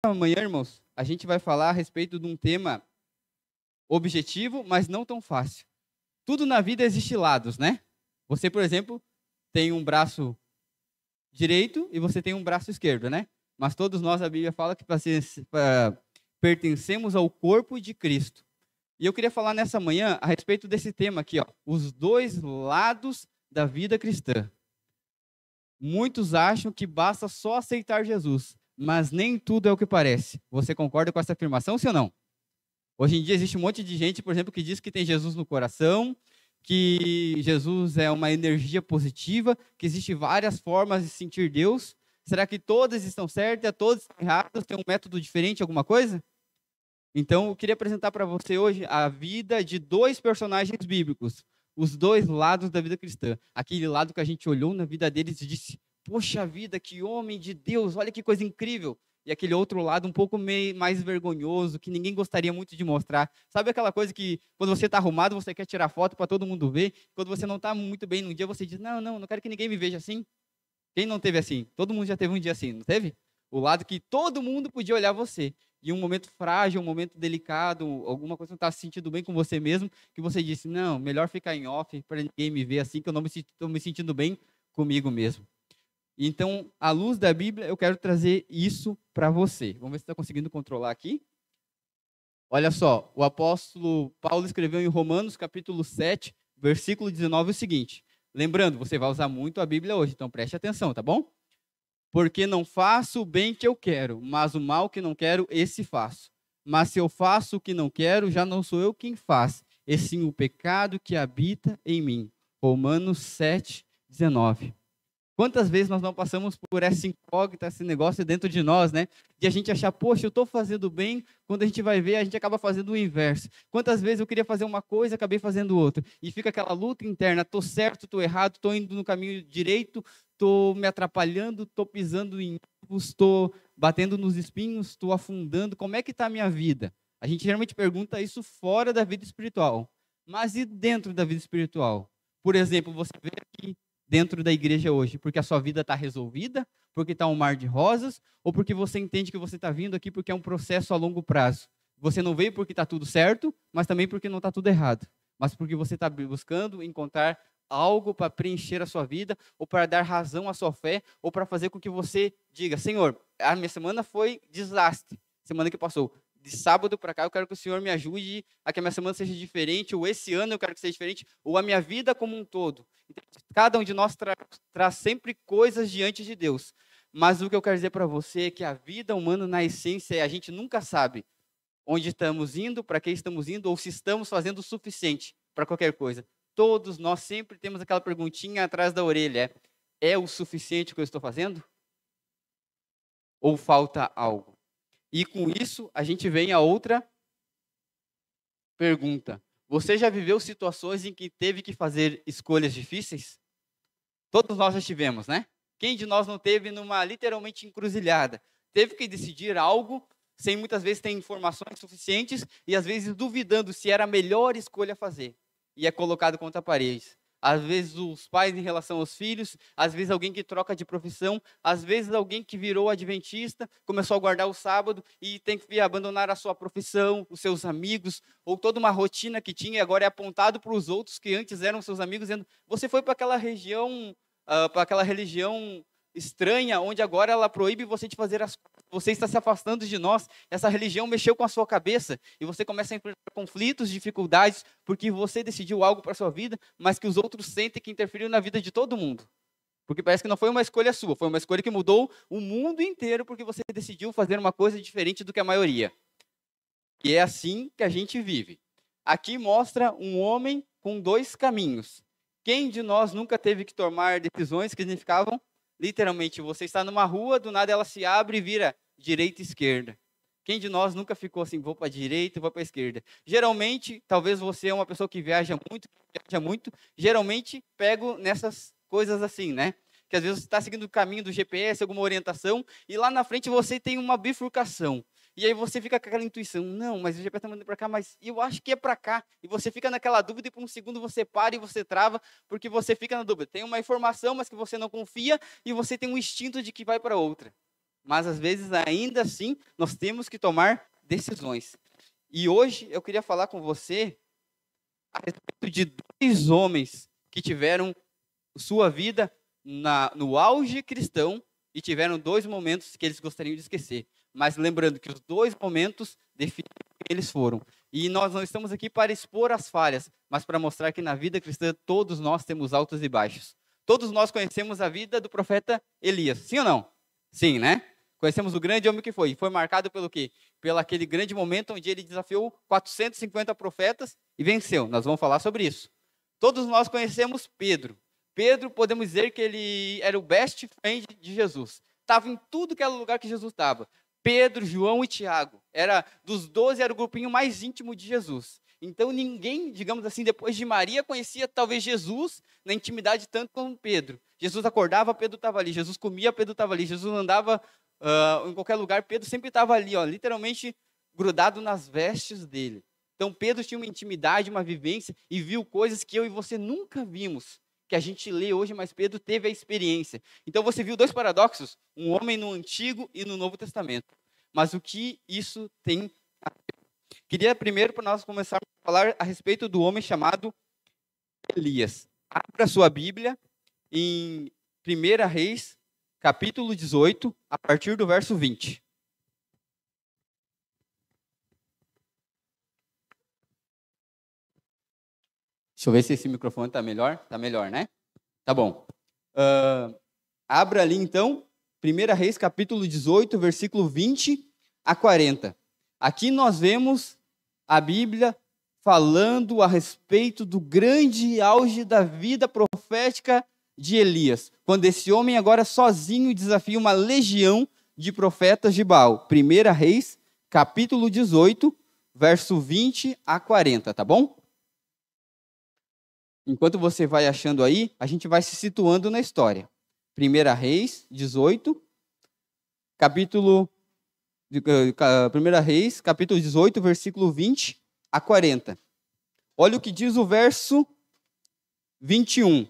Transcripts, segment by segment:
Amanhã, irmãos, a gente vai falar a respeito de um tema objetivo, mas não tão fácil. Tudo na vida existe lados, né? Você, por exemplo, tem um braço direito e você tem um braço esquerdo, né? Mas todos nós, a Bíblia fala que pertencemos ao corpo de Cristo. E eu queria falar nessa manhã a respeito desse tema aqui, ó, os dois lados da vida cristã. Muitos acham que basta só aceitar Jesus, mas nem tudo é o que parece. Você concorda com essa afirmação, sim ou não? Hoje em dia existe um monte de gente, por exemplo, que diz que tem Jesus no coração, que Jesus é uma energia positiva, que existem várias formas de sentir Deus. Será que todas estão certas, todas estão erradas, tem um método diferente, alguma coisa? Então, eu queria apresentar para você hoje a vida de dois personagens bíblicos, os dois lados da vida cristã. Aquele lado que a gente olhou na vida deles e disse: poxa vida, que homem de Deus, olha que coisa incrível. E aquele outro lado um pouco mais vergonhoso, que ninguém gostaria muito de mostrar. Sabe aquela coisa que quando você está arrumado, você quer tirar foto para todo mundo ver? Quando você não está muito bem num dia, você diz: não quero que ninguém me veja assim. Quem não teve assim? Todo mundo já teve um dia assim, não teve? O lado que todo mundo podia olhar você. E um momento frágil, um momento delicado, alguma coisa que não está se sentindo bem com você mesmo, que você disse: não, melhor ficar em off para ninguém me ver assim, que eu não estou me sentindo bem comigo mesmo. Então, à luz da Bíblia, eu quero trazer isso para você. Vamos ver se está conseguindo controlar aqui. Olha só, o apóstolo Paulo escreveu em Romanos, capítulo 7, versículo 19, o seguinte. Lembrando, você vai usar muito a Bíblia hoje, então preste atenção, tá bom? Porque não faço o bem que eu quero, mas o mal que não quero, esse faço. Mas se eu faço o que não quero, já não sou eu quem faz, e sim o pecado que habita em mim. Romanos 7, 19. Quantas vezes nós não passamos por essa incógnita, esse negócio dentro de nós, né? De a gente achar, poxa, eu estou fazendo bem, quando a gente vai ver, a gente acaba fazendo o inverso. Quantas vezes eu queria fazer uma coisa, acabei fazendo outra. E fica aquela luta interna, estou certo, estou errado, estou indo no caminho direito, estou me atrapalhando, estou pisando em erros, estou batendo nos espinhos, estou afundando. Como é que está a minha vida? A gente geralmente pergunta isso fora da vida espiritual. Mas e dentro da vida espiritual? Por exemplo, você vê aqui dentro da igreja hoje? Porque a sua vida está resolvida? Porque está um mar de rosas? Ou porque você entende que você está vindo aqui porque é um processo a longo prazo? Você não veio porque está tudo certo, mas também porque não está tudo errado. Mas porque você está buscando encontrar algo para preencher a sua vida, ou para dar razão à sua fé, ou para fazer com que você diga: Senhor, a minha semana foi desastre. Semana que passou, de sábado para cá, eu quero que o Senhor me ajude a que a minha semana seja diferente, ou esse ano eu quero que seja diferente, ou a minha vida como um todo. Então, cada um de nós traz sempre coisas diante de Deus. Mas o que eu quero dizer para você é que a vida humana, na essência, a gente nunca sabe onde estamos indo, para que estamos indo, ou se estamos fazendo o suficiente para qualquer coisa. Todos nós sempre temos aquela perguntinha atrás da orelha: é o suficiente o que eu estou fazendo? Ou falta algo? E com isso, a gente vem a outra pergunta. Você já viveu situações em que teve que fazer escolhas difíceis? Todos nós já tivemos, né? Quem de nós não teve numa literalmente encruzilhada? Teve que decidir algo sem muitas vezes ter informações suficientes e às vezes duvidando se era a melhor escolha a fazer. E é colocado contra a parede. Às vezes os pais em relação aos filhos, às vezes alguém que troca de profissão, às vezes alguém que virou adventista, começou a guardar o sábado e tem que abandonar a sua profissão, os seus amigos, ou toda uma rotina que tinha e agora é apontado para os outros que antes eram seus amigos, dizendo: você foi para aquela região, para aquela religião estranha, onde agora ela proíbe você de fazer as coisas, você está se afastando de nós, essa religião mexeu com a sua cabeça, e você começa a enfrentar conflitos, dificuldades, porque você decidiu algo para a sua vida, mas que os outros sentem que interferiu na vida de todo mundo. Porque parece que não foi uma escolha sua, foi uma escolha que mudou o mundo inteiro, porque você decidiu fazer uma coisa diferente do que a maioria. E é assim que a gente vive. Aqui mostra um homem com dois caminhos. Quem de nós nunca teve que tomar decisões que significavam, literalmente, você está numa rua, do nada ela se abre e vira direita e esquerda. Quem de nós nunca ficou assim, vou para a direita e vou para a esquerda? Geralmente, talvez você é uma pessoa que viaja muito, geralmente pego nessas coisas assim, né? Que às vezes você está seguindo o caminho do GPS, alguma orientação, e lá na frente você tem uma bifurcação. E aí você fica com aquela intuição: não, mas o GPS está mandando para cá, mas eu acho que é para cá. E você fica naquela dúvida e por um segundo você para e você trava, porque você fica na dúvida. Tem uma informação, mas que você não confia, e você tem um instinto de que vai para outra. mas às vezes ainda assim nós temos que tomar decisões. E hoje eu queria falar com você a respeito de dois homens que tiveram sua vida no auge cristão e tiveram dois momentos que eles gostariam de esquecer. Mas lembrando que os dois momentos definem quem eles foram. E nós não estamos aqui para expor as falhas, mas para mostrar que na vida cristã todos nós temos altos e baixos. Todos nós conhecemos a vida do profeta Elias, sim ou não? Sim, né? Conhecemos o grande homem que foi. Foi marcado pelo quê? Pelo aquele grande momento onde ele desafiou 450 profetas e venceu. Nós vamos falar sobre isso. Todos nós conhecemos Pedro. Pedro, podemos dizer que ele era o best friend de Jesus. Estava em tudo que era lugar que Jesus estava. Pedro, João e Tiago. Dos 12, era o grupinho mais íntimo de Jesus. Então, ninguém, digamos assim, depois de Maria, conhecia talvez Jesus na intimidade tanto como Pedro. Jesus acordava, Pedro estava ali. Jesus comia, Pedro estava ali. Jesus andava em qualquer lugar, Pedro sempre estava ali, ó, literalmente grudado nas vestes dele. Então, Pedro tinha uma intimidade, uma vivência e viu coisas que eu e você nunca vimos, que a gente lê hoje, mas Pedro teve a experiência. Então, você viu dois paradoxos, um homem no Antigo e no Novo Testamento. Mas o que isso tem a ver? Queria primeiro, para nós começarmos a falar a respeito do homem chamado Elias. Abra sua Bíblia em 1 Reis, capítulo 18, a partir do verso 20. Deixa eu ver se esse microfone está melhor. Está melhor, né? Tá bom. Abra ali, então, 1 Reis, capítulo 18, versículo 20 a 40. Aqui nós vemos a Bíblia falando a respeito do grande auge da vida profética de Elias, quando esse homem agora sozinho desafia uma legião de profetas de Baal. 1 Reis, capítulo 18, verso 20 a 40, tá bom? Enquanto você vai achando aí, a gente vai se situando na história. 1 Reis 18, capítulo 18, versículo 20 a 40. Olha o que diz o verso 21.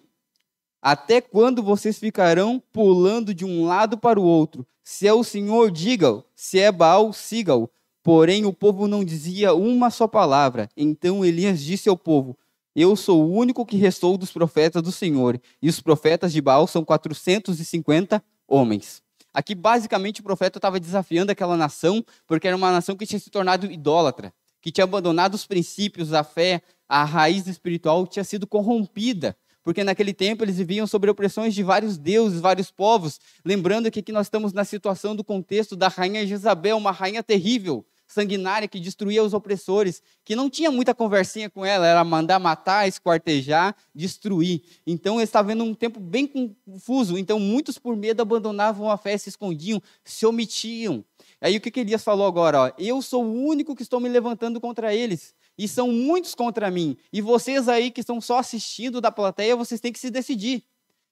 Até quando vocês ficarão pulando de um lado para o outro? Se é o Senhor, diga-o. Se é Baal, siga-o. Porém, o povo não dizia uma só palavra. Então Elias disse ao povo: eu sou o único que restou dos profetas do Senhor, e os profetas de Baal são 450 homens. Aqui, basicamente, o profeta estava desafiando aquela nação, porque era uma nação que tinha se tornado idólatra, que tinha abandonado os princípios, a fé, a raiz espiritual tinha sido corrompida, porque naquele tempo eles viviam sob opressões de vários deuses, vários povos. Lembrando que aqui nós estamos na situação do contexto da rainha Jezabel, uma rainha terrível, sanguinária, que destruía os opressores, que não tinha muita conversinha com ela, era mandar matar, esquartejar, destruir. Então, ele estava vendo um tempo bem confuso. Então, muitos, por medo, abandonavam a fé, se escondiam, se omitiam. Aí, o que Elias falou agora? Ó, eu sou o único que estou me levantando contra eles, e são muitos contra mim. E vocês aí que estão só assistindo da plateia, vocês têm que se decidir.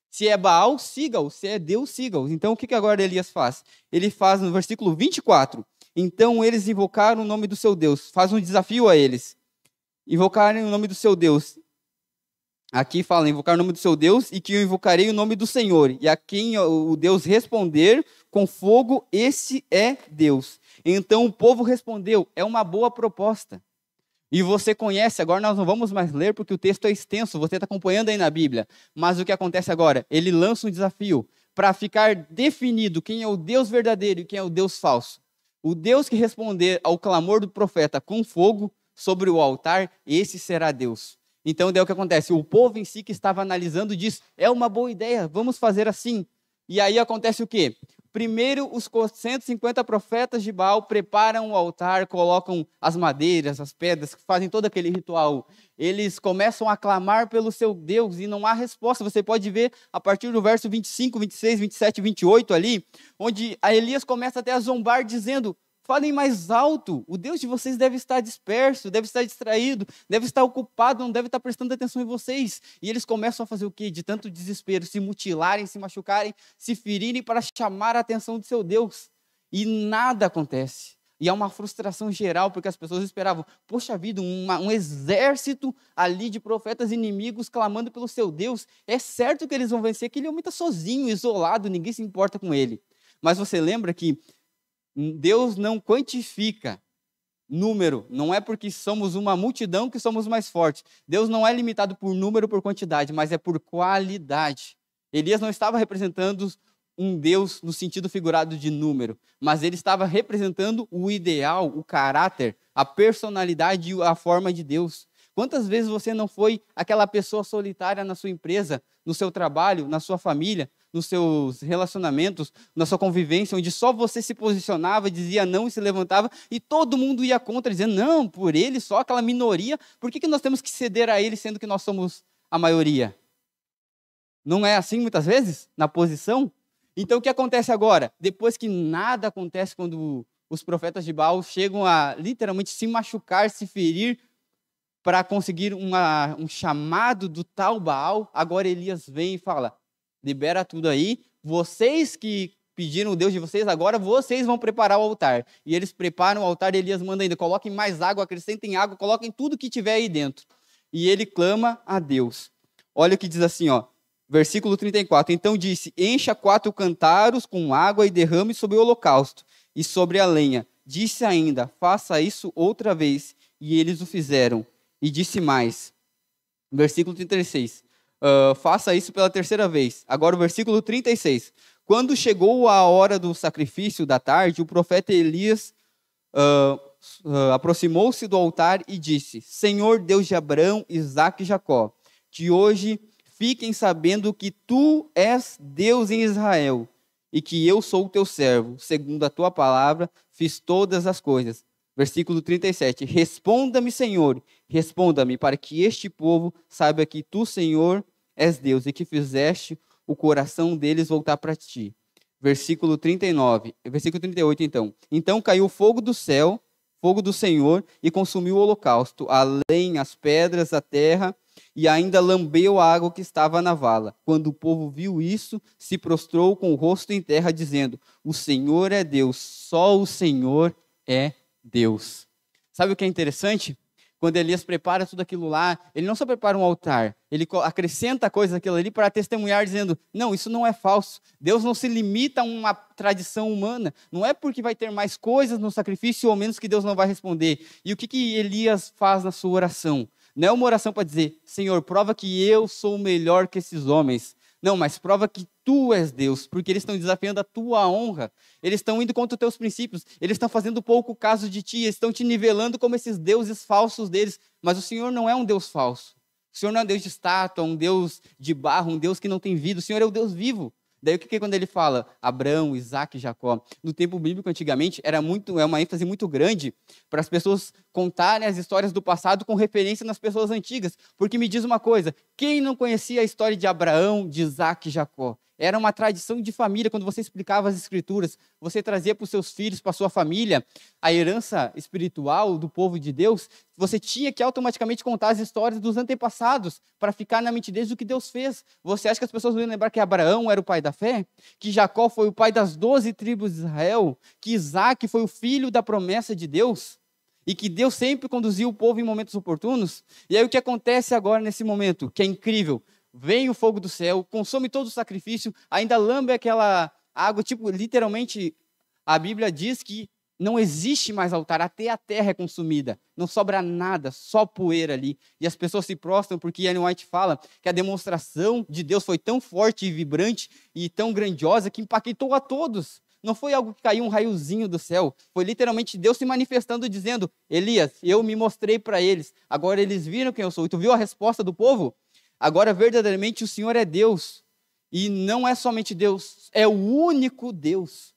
Se é Baal, siga-o. Se é Deus, siga-o. Então, o que agora Elias faz? Ele faz no versículo 24... Então eles invocaram o nome do seu Deus. Faz um desafio a eles. Invocarem o nome do seu Deus. Aqui fala, invocar o nome do seu Deus, e que eu invocarei o nome do Senhor. E a quem o Deus responder com fogo, esse é Deus. Então o povo respondeu, é uma boa proposta. E você conhece, agora nós não vamos mais ler, porque o texto é extenso, você está acompanhando aí na Bíblia. Mas o que acontece agora? Ele lança um desafio para ficar definido quem é o Deus verdadeiro e quem é o Deus falso. O Deus que responder ao clamor do profeta com fogo sobre o altar, esse será Deus. Então, daí o que acontece? O povo em si que estava analisando diz, é uma boa ideia, vamos fazer assim. E aí acontece o quê? Primeiro, os 150 profetas de Baal preparam o altar, colocam as madeiras, as pedras, fazem todo aquele ritual. Eles começam a clamar pelo seu Deus e não há resposta. Você pode ver a partir do verso 25, 26, 27, 28 ali, onde a Elias começa até a zombar, dizendo, falem mais alto, o Deus de vocês deve estar disperso, deve estar distraído, deve estar ocupado, não deve estar prestando atenção em vocês. E eles começam a fazer o quê? De tanto desespero, se mutilarem, se machucarem, se ferirem para chamar a atenção do seu Deus. E nada acontece. E há uma frustração geral, porque as pessoas esperavam, poxa vida, um exército ali de profetas inimigos clamando pelo seu Deus. É certo que eles vão vencer, que ele homem está sozinho, isolado, ninguém se importa com ele. Mas você lembra que Deus não quantifica número, não é porque somos uma multidão que somos mais fortes. Deus não é limitado por número, por quantidade, mas é por qualidade. Elias não estava representando um Deus no sentido figurado de número, mas ele estava representando o ideal, o caráter, a personalidade e a forma de Deus. Quantas vezes você não foi aquela pessoa solitária na sua empresa, no seu trabalho, na sua família, nos seus relacionamentos, na sua convivência, onde só você se posicionava, dizia não e se levantava, e todo mundo ia contra, dizendo, não, por ele, só aquela minoria, por que nós temos que ceder a ele, sendo que nós somos a maioria? Não é assim muitas vezes, na posição? Então o que acontece agora? Depois que nada acontece quando os profetas de Baal chegam a literalmente se machucar, se ferir, para conseguir um chamado do tal Baal, agora Elias vem e fala, libera tudo aí, vocês que pediram o Deus de vocês, agora vocês vão preparar o altar. E eles preparam o altar e Elias manda ainda, coloquem mais água, acrescentem água, coloquem tudo que tiver aí dentro. E ele clama a Deus. Olha o que diz assim, ó, versículo 34, então disse, encha 4 cantaros com água e derrame sobre o holocausto e sobre a lenha. Disse ainda, faça isso outra vez. E eles o fizeram. E disse mais, versículo 36, faça isso pela terceira vez. Agora o versículo 36, quando chegou a hora do sacrifício da tarde, o profeta Elias aproximou-se do altar e disse, Senhor Deus de Abraão, Isaque e Jacó, que hoje fiquem sabendo que tu és Deus em Israel e que eu sou o teu servo, segundo a tua palavra, fiz todas as coisas. Versículo 37, responda-me, Senhor, responda-me, para que este povo saiba que tu, Senhor, és Deus, e que fizeste o coração deles voltar para ti. Versículo 39, versículo 38, então. Então caiu fogo do céu, fogo do Senhor, e consumiu o holocausto, a lenha, as pedras, a terra, e ainda lambeu a água que estava na vala. Quando o povo viu isso, se prostrou com o rosto em terra, dizendo, o Senhor é Deus, só o Senhor é Deus. Sabe o que é interessante? Quando Elias prepara tudo aquilo lá, ele não só prepara um altar, ele acrescenta coisas àquilo ali para testemunhar, dizendo, não, isso não é falso. Deus não se limita a uma tradição humana. Não é porque vai ter mais coisas no sacrifício ou menos que Deus não vai responder. E o que Elias faz na sua oração? Não é uma oração para dizer, Senhor, prova que eu sou melhor que esses homens. Não, mas prova que tu és Deus, porque eles estão desafiando a tua honra. Eles estão indo contra os teus princípios. Eles estão fazendo pouco caso de ti. Eles estão te nivelando como esses deuses falsos deles. Mas o Senhor não é um Deus falso. O Senhor não é um Deus de estátua, um Deus de barro, um Deus que não tem vida. O Senhor é o Deus vivo. Daí o que é quando ele fala Abraão, Isaque e Jacó? No tempo bíblico, antigamente, é uma ênfase muito grande para as pessoas contarem as histórias do passado com referência nas pessoas antigas. Porque me diz uma coisa, quem não conhecia a história de Abraão, de Isaque e Jacó? Era uma tradição de família, quando você explicava as escrituras, você trazia para os seus filhos, para a sua família, a herança espiritual do povo de Deus, você tinha que automaticamente contar as histórias dos antepassados, para ficar na mente deles do que Deus fez. Você acha que as pessoas vão lembrar que Abraão era o pai da fé? Que Jacó foi o pai das 12 tribos de Israel? Que Isaque foi o filho da promessa de Deus? E que Deus sempre conduziu o povo em momentos oportunos? E aí o que acontece agora nesse momento, que é incrível? Vem o fogo do céu, consome todo o sacrifício, ainda lambe aquela água, tipo, literalmente, a Bíblia diz que não existe mais altar, até a terra é consumida, não sobra nada, só poeira ali. E as pessoas se prostram porque Ellen White fala que a demonstração de Deus foi tão forte e vibrante e tão grandiosa que impactou a todos. Não foi algo que caiu um raiozinho do céu, foi literalmente Deus se manifestando dizendo, Elias, eu me mostrei para eles, agora eles viram quem eu sou. E tu viu a resposta do povo? Agora, verdadeiramente, o Senhor é Deus. E não é somente Deus, é o único Deus.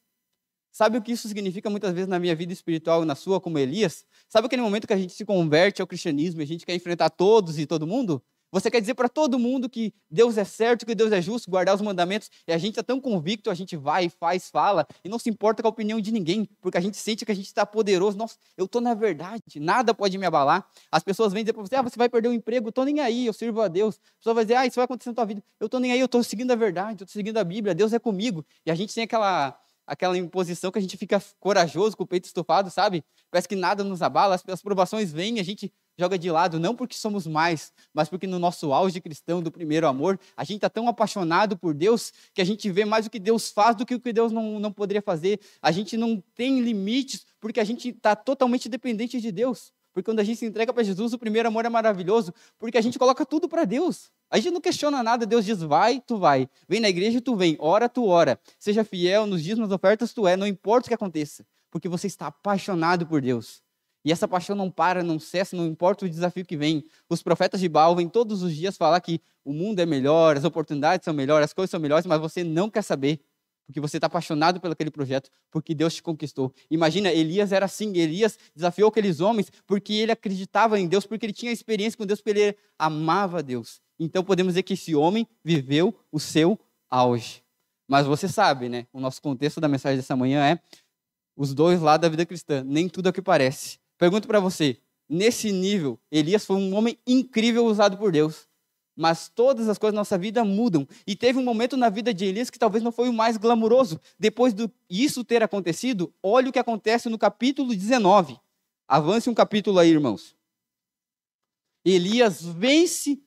Sabe o que isso significa muitas vezes na minha vida espiritual e na sua, como Elias? Sabe aquele momento que a gente se converte ao cristianismo e a gente quer enfrentar todos e todo mundo? Você quer dizer para todo mundo que Deus é certo, que Deus é justo, guardar os mandamentos, e a gente é tão convicto, a gente vai, faz, fala, e não se importa com a opinião de ninguém, porque a gente sente que a gente está poderoso. Nossa, eu estou na verdade, nada pode me abalar. As pessoas vêm dizer para você, você vai perder o emprego, eu estou nem aí, eu sirvo a Deus. A pessoa vai dizer, isso vai acontecer na tua vida. Eu estou nem aí, eu estou seguindo a verdade, eu estou seguindo a Bíblia, Deus é comigo. E a gente tem aquela imposição que a gente fica corajoso, com o peito estufado, sabe? Parece que nada nos abala, as provações vêm e a gente joga de lado, não porque somos mais, mas porque no nosso auge cristão do primeiro amor, a gente está tão apaixonado por Deus que a gente vê mais o que Deus faz do que o que Deus não poderia fazer. A gente não tem limites porque a gente está totalmente dependente de Deus. Porque quando a gente se entrega para Jesus, o primeiro amor é maravilhoso, porque a gente coloca tudo para Deus. A gente não questiona nada, Deus diz, vai, tu vai. Vem na igreja, tu vem. Ora, tu ora. Seja fiel nos dízimos, nas ofertas, tu é. Não importa o que aconteça, porque você está apaixonado por Deus. E essa paixão não para, não cessa, não importa o desafio que vem. Os profetas de Baal vêm todos os dias falar que o mundo é melhor, as oportunidades são melhores, as coisas são melhores, mas você não quer saber. Porque você está apaixonado por aquele projeto, porque Deus te conquistou. Imagina, Elias era assim, Elias desafiou aqueles homens porque ele acreditava em Deus, porque ele tinha experiência com Deus, porque ele amava Deus. Então podemos dizer que esse homem viveu o seu auge. Mas você sabe, né? O nosso contexto da mensagem dessa manhã é os dois lados da vida cristã, nem tudo é o que parece. Pergunto para você, nesse nível, Elias foi um homem incrível usado por Deus. Mas todas as coisas da nossa vida mudam. E teve um momento na vida de Elias que talvez não foi o mais glamuroso. Depois disso ter acontecido, olha o que acontece no capítulo 19. Avance um capítulo aí, irmãos. Elias vence,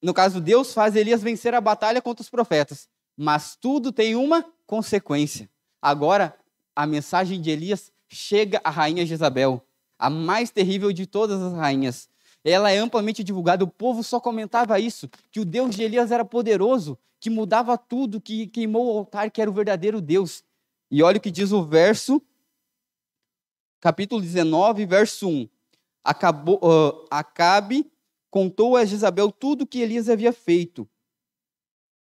no caso, Deus faz Elias vencer a batalha contra os profetas. Mas tudo tem uma consequência. Agora, a mensagem de Elias chega à rainha Jezabel, a mais terrível de todas as rainhas. Ela é amplamente divulgada, o povo só comentava isso, que o Deus de Elias era poderoso, que mudava tudo, que queimou o altar, que era o verdadeiro Deus. E olha o que diz o capítulo 19, verso 1. Acabe contou a Jezabel tudo o que Elias havia feito,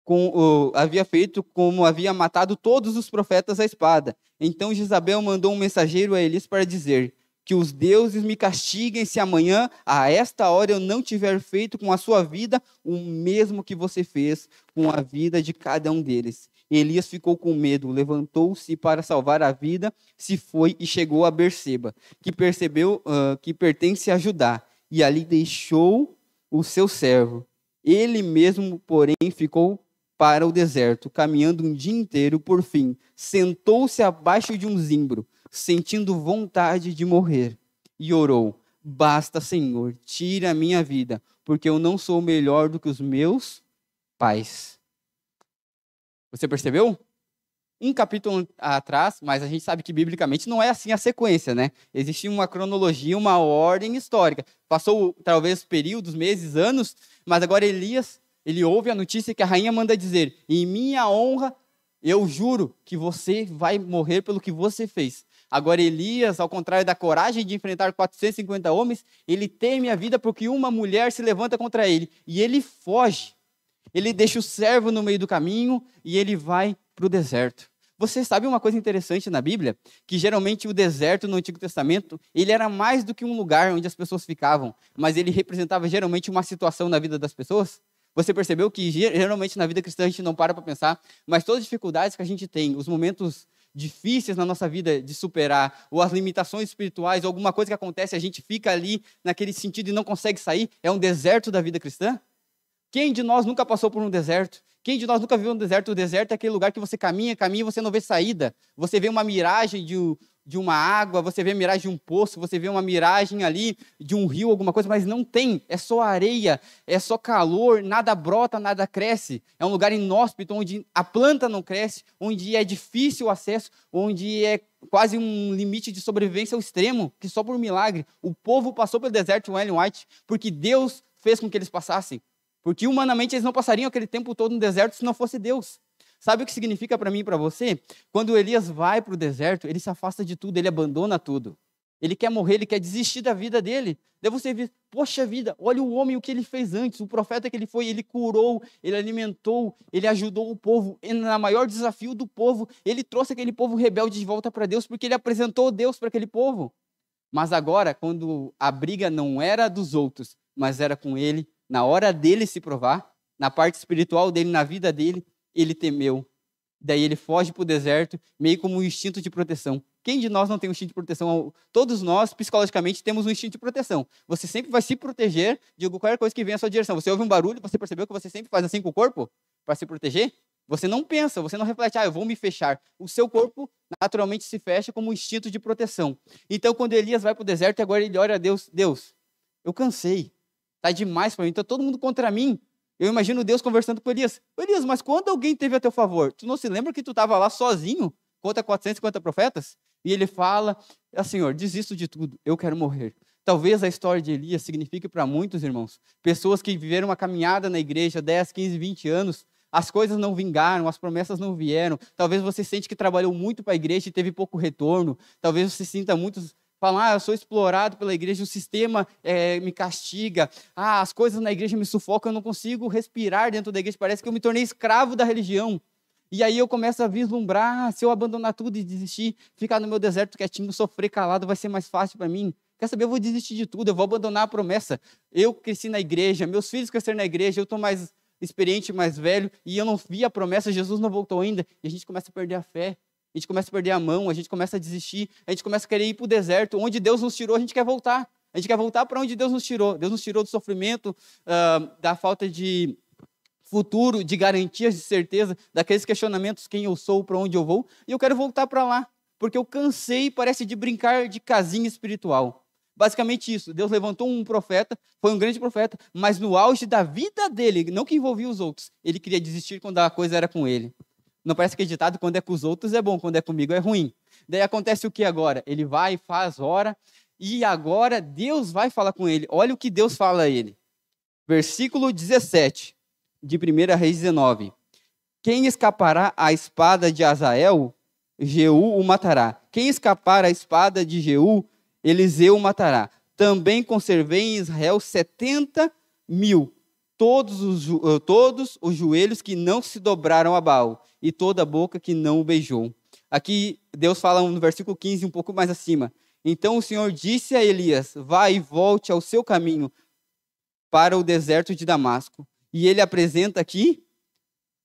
como havia matado todos os profetas à espada. Então Jezabel mandou um mensageiro a Elias para dizer: que os deuses me castiguem se amanhã, a esta hora, eu não tiver feito com a sua vida o mesmo que você fez com a vida de cada um deles. Elias ficou com medo, levantou-se para salvar a vida, se foi e chegou a Berseba, que percebeu que pertence a Judá, e ali deixou o seu servo. Ele mesmo, porém, ficou para o deserto, caminhando um dia inteiro. Por fim, sentou-se abaixo de um zimbro, sentindo vontade de morrer, e orou: basta, Senhor, tira a minha vida, porque eu não sou melhor do que os meus pais. Você percebeu? Um capítulo atrás, mas a gente sabe que biblicamente não é assim a sequência, né? Existe uma cronologia, uma ordem histórica. Passou talvez períodos, meses, anos, mas agora Elias, ele ouve a notícia que a rainha manda dizer: em minha honra, eu juro que você vai morrer pelo que você fez. Agora Elias, ao contrário da coragem de enfrentar 450 homens, ele teme a vida porque uma mulher se levanta contra ele. E ele foge. Ele deixa o servo no meio do caminho e ele vai para o deserto. Você sabe uma coisa interessante na Bíblia? Que geralmente o deserto no Antigo Testamento, ele era mais do que um lugar onde as pessoas ficavam, mas ele representava geralmente uma situação na vida das pessoas. Você percebeu que geralmente na vida cristã a gente não para pensar, mas todas as dificuldades que a gente tem, os momentos difíceis na nossa vida de superar, ou as limitações espirituais, ou alguma coisa que acontece, a gente fica ali naquele sentido e não consegue sair, é um deserto da vida cristã? Quem de nós nunca passou por um deserto? Quem de nós nunca viu um deserto? O deserto é aquele lugar que você caminha e você não vê saída. Você vê uma miragem de uma água, você vê a miragem de um poço, você vê uma miragem ali de um rio, alguma coisa, mas não tem. É só areia, é só calor, nada brota, nada cresce. É um lugar inóspito, onde a planta não cresce, onde é difícil o acesso, onde é quase um limite de sobrevivência ao extremo, que só por milagre. O povo passou pelo deserto, Ellen White, porque Deus fez com que eles passassem. Porque humanamente eles não passariam aquele tempo todo no deserto se não fosse Deus. Sabe o que significa para mim e para você? Quando Elias vai para o deserto, ele se afasta de tudo, ele abandona tudo. Ele quer morrer, ele quer desistir da vida dele. Daí você vê, poxa vida, olha o homem, o que ele fez antes, o profeta que ele foi, ele curou, ele alimentou, ele ajudou o povo. E no maior desafio do povo, ele trouxe aquele povo rebelde de volta para Deus, porque ele apresentou Deus para aquele povo. Mas agora, quando a briga não era dos outros, mas era com ele, na hora dele se provar, na parte espiritual dele, na vida dele, ele temeu. Daí ele foge para o deserto, meio como um instinto de proteção. Quem de nós não tem um instinto de proteção? Todos nós, psicologicamente, temos um instinto de proteção. Você sempre vai se proteger de qualquer coisa que venha à sua direção. Você ouve um barulho, você percebeu que você sempre faz assim com o corpo para se proteger? Você não pensa, você não reflete, eu vou me fechar. O seu corpo naturalmente se fecha como um instinto de proteção. Então, quando Elias vai para o deserto, agora ele ora a Deus, Deus, eu cansei, está demais para mim, está todo mundo contra mim. Eu imagino Deus conversando com Elias. Elias, mas quando alguém teve a teu favor? Tu não se lembra que tu estava lá sozinho contra 450 profetas? E ele fala, Senhor, desisto de tudo, eu quero morrer. Talvez a história de Elias signifique para muitos irmãos, pessoas que viveram uma caminhada na igreja 10, 15, 20 anos, as coisas não vingaram, as promessas não vieram. Talvez você sente que trabalhou muito para a igreja e teve pouco retorno. Talvez você sinta muitos falam, eu sou explorado pela igreja, o sistema me castiga. As coisas na igreja me sufocam, eu não consigo respirar dentro da igreja. Parece que eu me tornei escravo da religião. E aí eu começo a vislumbrar, se eu abandonar tudo e desistir, ficar no meu deserto quietinho, sofrer calado, vai ser mais fácil para mim. Quer saber, eu vou desistir de tudo, eu vou abandonar a promessa. Eu cresci na igreja, meus filhos cresceram na igreja, eu estou mais experiente, mais velho, e eu não vi a promessa, Jesus não voltou ainda. E a gente começa a perder a fé, a gente começa a perder a mão, a gente começa a desistir, a gente começa a querer ir para o deserto. Onde Deus nos tirou, a gente quer voltar. A gente quer voltar para onde Deus nos tirou. Deus nos tirou do sofrimento, da falta de futuro, de garantias, de certeza, daqueles questionamentos, quem eu sou, para onde eu vou, e eu quero voltar para lá, porque eu cansei, parece, de brincar de casinha espiritual. Basicamente isso, Deus levantou um profeta, foi um grande profeta, mas no auge da vida dele, não que envolvia os outros, ele queria desistir quando a coisa era com ele. Não parece que é ditado, quando é com os outros é bom, quando é comigo é ruim. Daí acontece o que agora? Ele vai, faz, ora, e agora Deus vai falar com ele. Olha o que Deus fala a ele. Versículo 17, de 1 Reis 19. Quem escapará à espada de Azael, Jeú o matará. Quem escapar à espada de Jeú, Eliseu o matará. Também conservei em Israel 70.000, todos os joelhos que não se dobraram a Baal, e toda a boca que não o beijou. Aqui Deus fala no versículo 15, um pouco mais acima. Então o Senhor disse a Elias, vá e volte ao seu caminho para o deserto de Damasco. E ele apresenta aqui,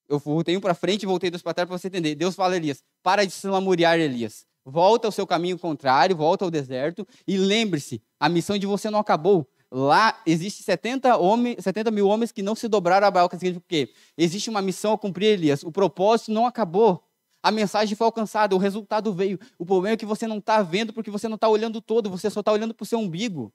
eu voltei um para frente e voltei dois para trás para você entender. Deus fala a Elias, para de se lamuriar, Elias. Volta ao seu caminho contrário, volta ao deserto e lembre-se, a missão de você não acabou. Lá existe 70.000 homens que não se dobraram a Baal, que significa o quê? Existe uma missão a cumprir, Elias. O propósito não acabou. A mensagem foi alcançada, o resultado veio. O problema é que você não está vendo porque você não está olhando todo, você só está olhando para o seu umbigo.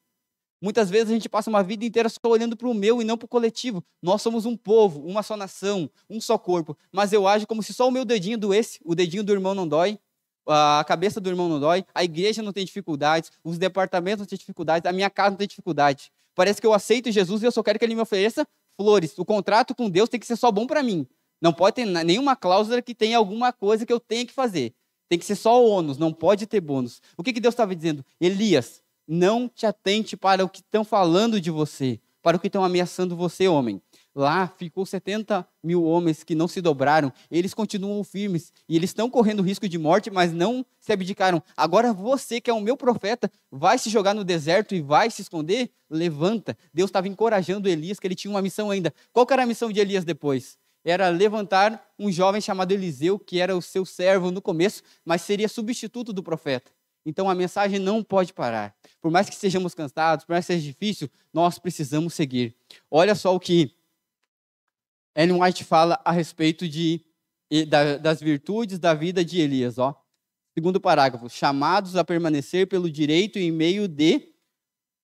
Muitas vezes a gente passa uma vida inteira só olhando para o meu e não para o coletivo. Nós somos um povo, uma só nação, um só corpo. Mas eu ajo como se só o meu dedinho doesse, o dedinho do irmão não dói, a cabeça do irmão não dói, a igreja não tem dificuldades, os departamentos não têm dificuldades, a minha casa não tem dificuldade. Parece que eu aceito Jesus e eu só quero que ele me ofereça flores. O contrato com Deus tem que ser só bom para mim. Não pode ter nenhuma cláusula que tenha alguma coisa que eu tenha que fazer. Tem que ser só o ônus, não pode ter bônus. O que Deus estava dizendo? Elias, não te atente para o que estão falando de você, para o que estão ameaçando você, homem. Lá ficou 70.000 homens que não se dobraram, eles continuam firmes, e eles estão correndo risco de morte, mas não se abdicaram. Agora você, que é o meu profeta, vai se jogar no deserto e vai se esconder? Levanta. Deus estava encorajando Elias, que ele tinha uma missão ainda. Qual que era a missão de Elias depois? Era levantar um jovem chamado Eliseu, que era o seu servo no começo, mas seria substituto do profeta. Então a mensagem não pode parar. Por mais que sejamos cansados, por mais que seja difícil, nós precisamos seguir. Olha só o que Ellen White fala a respeito das virtudes da vida de Elias. Segundo parágrafo, chamados a permanecer pelo direito em meio de,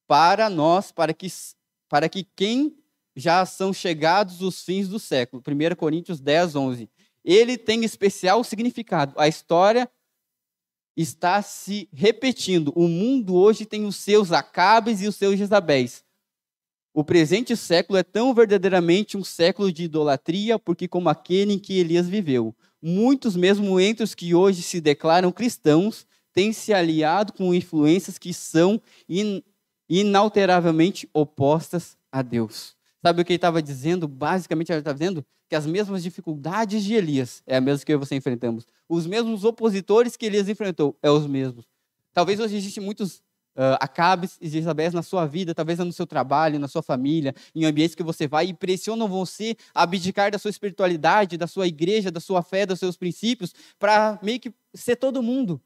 para nós, para que quem já são chegados os fins do século. 1 Coríntios 10, 11. Ele tem especial significado. A história está se repetindo. O mundo hoje tem os seus Acabes e os seus Jezabéis. O presente século é tão verdadeiramente um século de idolatria, porque como aquele em que Elias viveu. Muitos, mesmo entre os que hoje se declaram cristãos, têm se aliado com influências que são inalteravelmente opostas a Deus. Sabe o que ele estava dizendo? Basicamente, ele estava dizendo que as mesmas dificuldades de Elias é a mesma que eu e você enfrentamos. Os mesmos opositores que Elias enfrentou é os mesmos. Talvez hoje existem muitos Acabes e Jezabéis na sua vida, talvez no seu trabalho, na sua família, em ambientes que você vai e pressionam você a abdicar da sua espiritualidade, da sua igreja, da sua fé, dos seus princípios, para meio que ser todo mundo.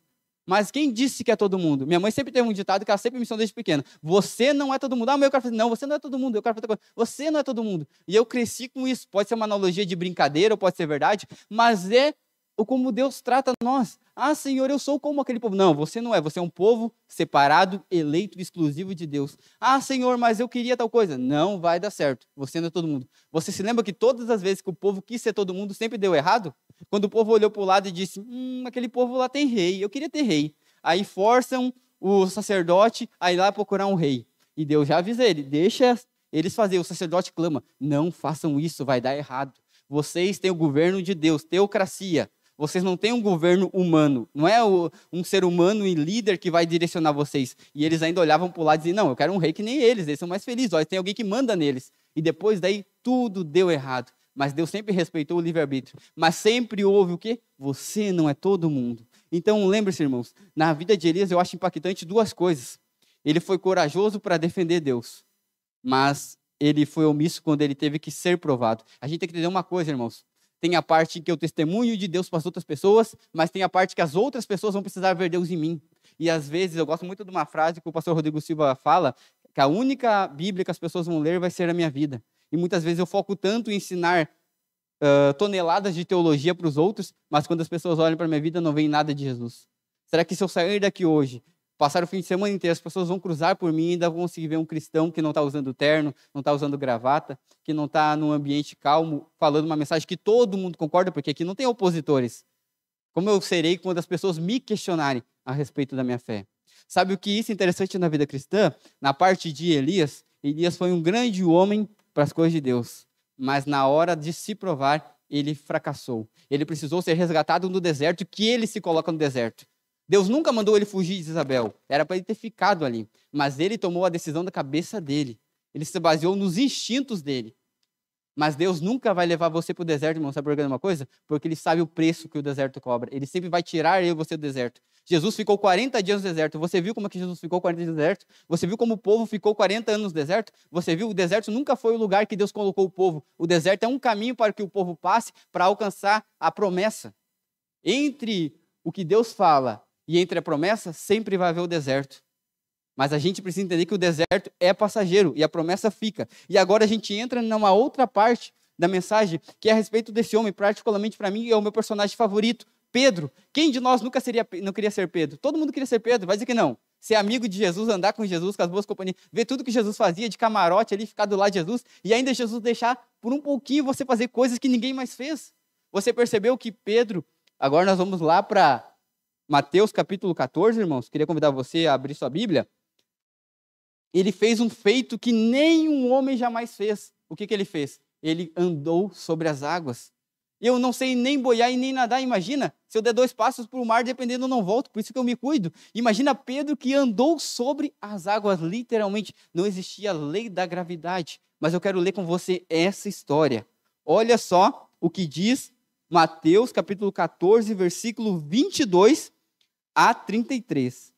Mas quem disse que é todo mundo? Minha mãe sempre teve um ditado que ela sempre me ensinou desde pequena. Você não é todo mundo. Ah, mas eu quero fazer. Não, você não é todo mundo. Eu quero fazer outra coisa. Você não é todo mundo. E eu cresci com isso. Pode ser uma analogia de brincadeira, ou pode ser verdade, mas é o como Deus trata nós. Ah, Senhor, eu sou como aquele povo. Não, você não é. Você é um povo separado, eleito, exclusivo de Deus. Ah, Senhor, mas eu queria tal coisa. Não vai dar certo. Você não é todo mundo. Você se lembra que todas as vezes que o povo quis ser todo mundo, sempre deu errado? Quando o povo olhou para o lado e disse, aquele povo lá tem rei, eu queria ter rei. Aí forçam o sacerdote a ir lá procurar um rei. E Deus já avisa ele, deixa eles fazer. O sacerdote clama, não façam isso, vai dar errado. Vocês têm o governo de Deus, teocracia. Vocês não têm um governo humano. Não é um ser humano e líder que vai direcionar vocês. E eles ainda olhavam para o lado e diziam, não, eu quero um rei que nem eles são mais felizes. Olha, tem alguém que manda neles. E depois daí tudo deu errado. Mas Deus sempre respeitou o livre-arbítrio. Mas sempre houve o quê? Você não é todo mundo. Então, lembre-se, irmãos, na vida de Elias eu acho impactante duas coisas. Ele foi corajoso para defender Deus, mas ele foi omisso quando ele teve que ser provado. A gente tem que entender uma coisa, irmãos. Tem a parte que eu testemunho de Deus para as outras pessoas, mas tem a parte que as outras pessoas vão precisar ver Deus em mim. E às vezes, eu gosto muito de uma frase que o pastor Rodrigo Silva fala, que a única Bíblia que as pessoas vão ler vai ser a minha vida. E muitas vezes eu foco tanto em ensinar toneladas de teologia para os outros, mas quando as pessoas olham para a minha vida, não veem nada de Jesus. Será que se eu sair daqui hoje, passar o fim de semana inteiro, as pessoas vão cruzar por mim e ainda vão conseguir ver um cristão que não está usando terno, não está usando gravata, que não está num ambiente calmo, falando uma mensagem que todo mundo concorda, porque aqui não tem opositores. Como eu serei quando as pessoas me questionarem a respeito da minha fé? Sabe o que isso é interessante na vida cristã? Na parte de Elias, Elias foi um grande homem para as coisas de Deus, mas na hora de se provar, ele fracassou. Ele precisou ser resgatado no deserto, que ele se coloca no deserto. Deus nunca mandou ele fugir de Isabel, era para ele ter ficado ali, mas ele tomou a decisão da cabeça dele. Ele se baseou nos instintos dele. Mas Deus nunca vai levar você para o deserto, irmão, sabe por que uma coisa? Porque ele sabe o preço que o deserto cobra. Ele sempre vai tirar eu e você do deserto. Jesus ficou 40 dias no deserto. Você viu como é que Jesus ficou 40 dias no deserto? Você viu como o povo ficou 40 anos no deserto? Você viu? O deserto nunca foi o lugar que Deus colocou o povo. O deserto é um caminho para que o povo passe para alcançar a promessa. Entre o que Deus fala e entre a promessa, sempre vai haver o deserto. Mas a gente precisa entender que o deserto é passageiro e a promessa fica. E agora a gente entra numa outra parte da mensagem, que é a respeito desse homem, particularmente para mim, é o meu personagem favorito, Pedro. Quem de nós nunca não queria ser Pedro? Todo mundo queria ser Pedro, vai dizer que não. Ser amigo de Jesus, andar com Jesus, com as boas companhias, ver tudo que Jesus fazia de camarote ali, ficar do lado de Jesus, e ainda Jesus deixar por um pouquinho você fazer coisas que ninguém mais fez. Você percebeu que Pedro, agora nós vamos lá para Mateus capítulo 14, irmãos, queria convidar você a abrir sua Bíblia. Ele fez um feito que nenhum homem jamais fez. O que ele fez? Ele andou sobre as águas. Eu não sei nem boiar e nem nadar, imagina. Se eu der 2 passos para o mar, dependendo, eu não volto, por isso que eu me cuido. Imagina Pedro que andou sobre as águas, literalmente. Não existia a lei da gravidade. Mas eu quero ler com você essa história. Olha só o que diz Mateus, capítulo 14, versículo 22 a 33.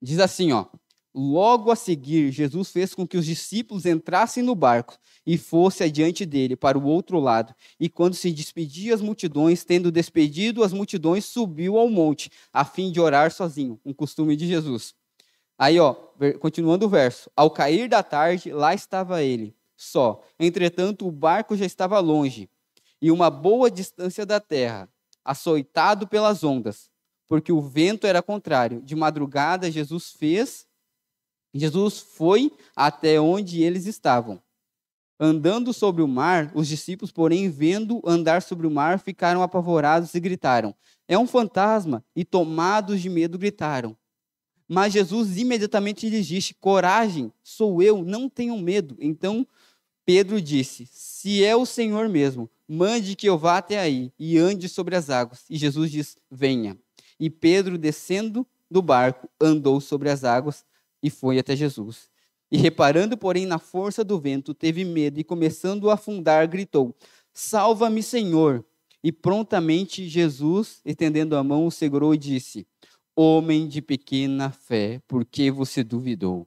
Diz assim, ó. Logo a seguir, Jesus fez com que os discípulos entrassem no barco e fosse adiante dele para o outro lado. E quando se despedia as multidões, tendo despedido as multidões, subiu ao monte, a fim de orar sozinho, um costume de Jesus. Aí, ó, continuando o verso. Ao cair da tarde, lá estava ele, só. Entretanto, o barco já estava longe, e uma boa distância da terra, açoitado pelas ondas, porque o vento era contrário. De madrugada, Jesus foi até onde eles estavam, andando sobre o mar. Os discípulos, porém, vendo andar sobre o mar, ficaram apavorados e gritaram: é um fantasma! E tomados de medo, gritaram. Mas Jesus imediatamente lhes disse: coragem, sou eu, não tenham medo. Então Pedro disse: se é o Senhor mesmo, mande que eu vá até aí e ande sobre as águas. E Jesus diz: venha. E Pedro, descendo do barco, andou sobre as águas e foi até Jesus. E reparando, porém, na força do vento, teve medo e, começando a afundar, gritou: salva-me, Senhor! E prontamente Jesus, estendendo a mão, o segurou e disse: homem de pequena fé, por que você duvidou?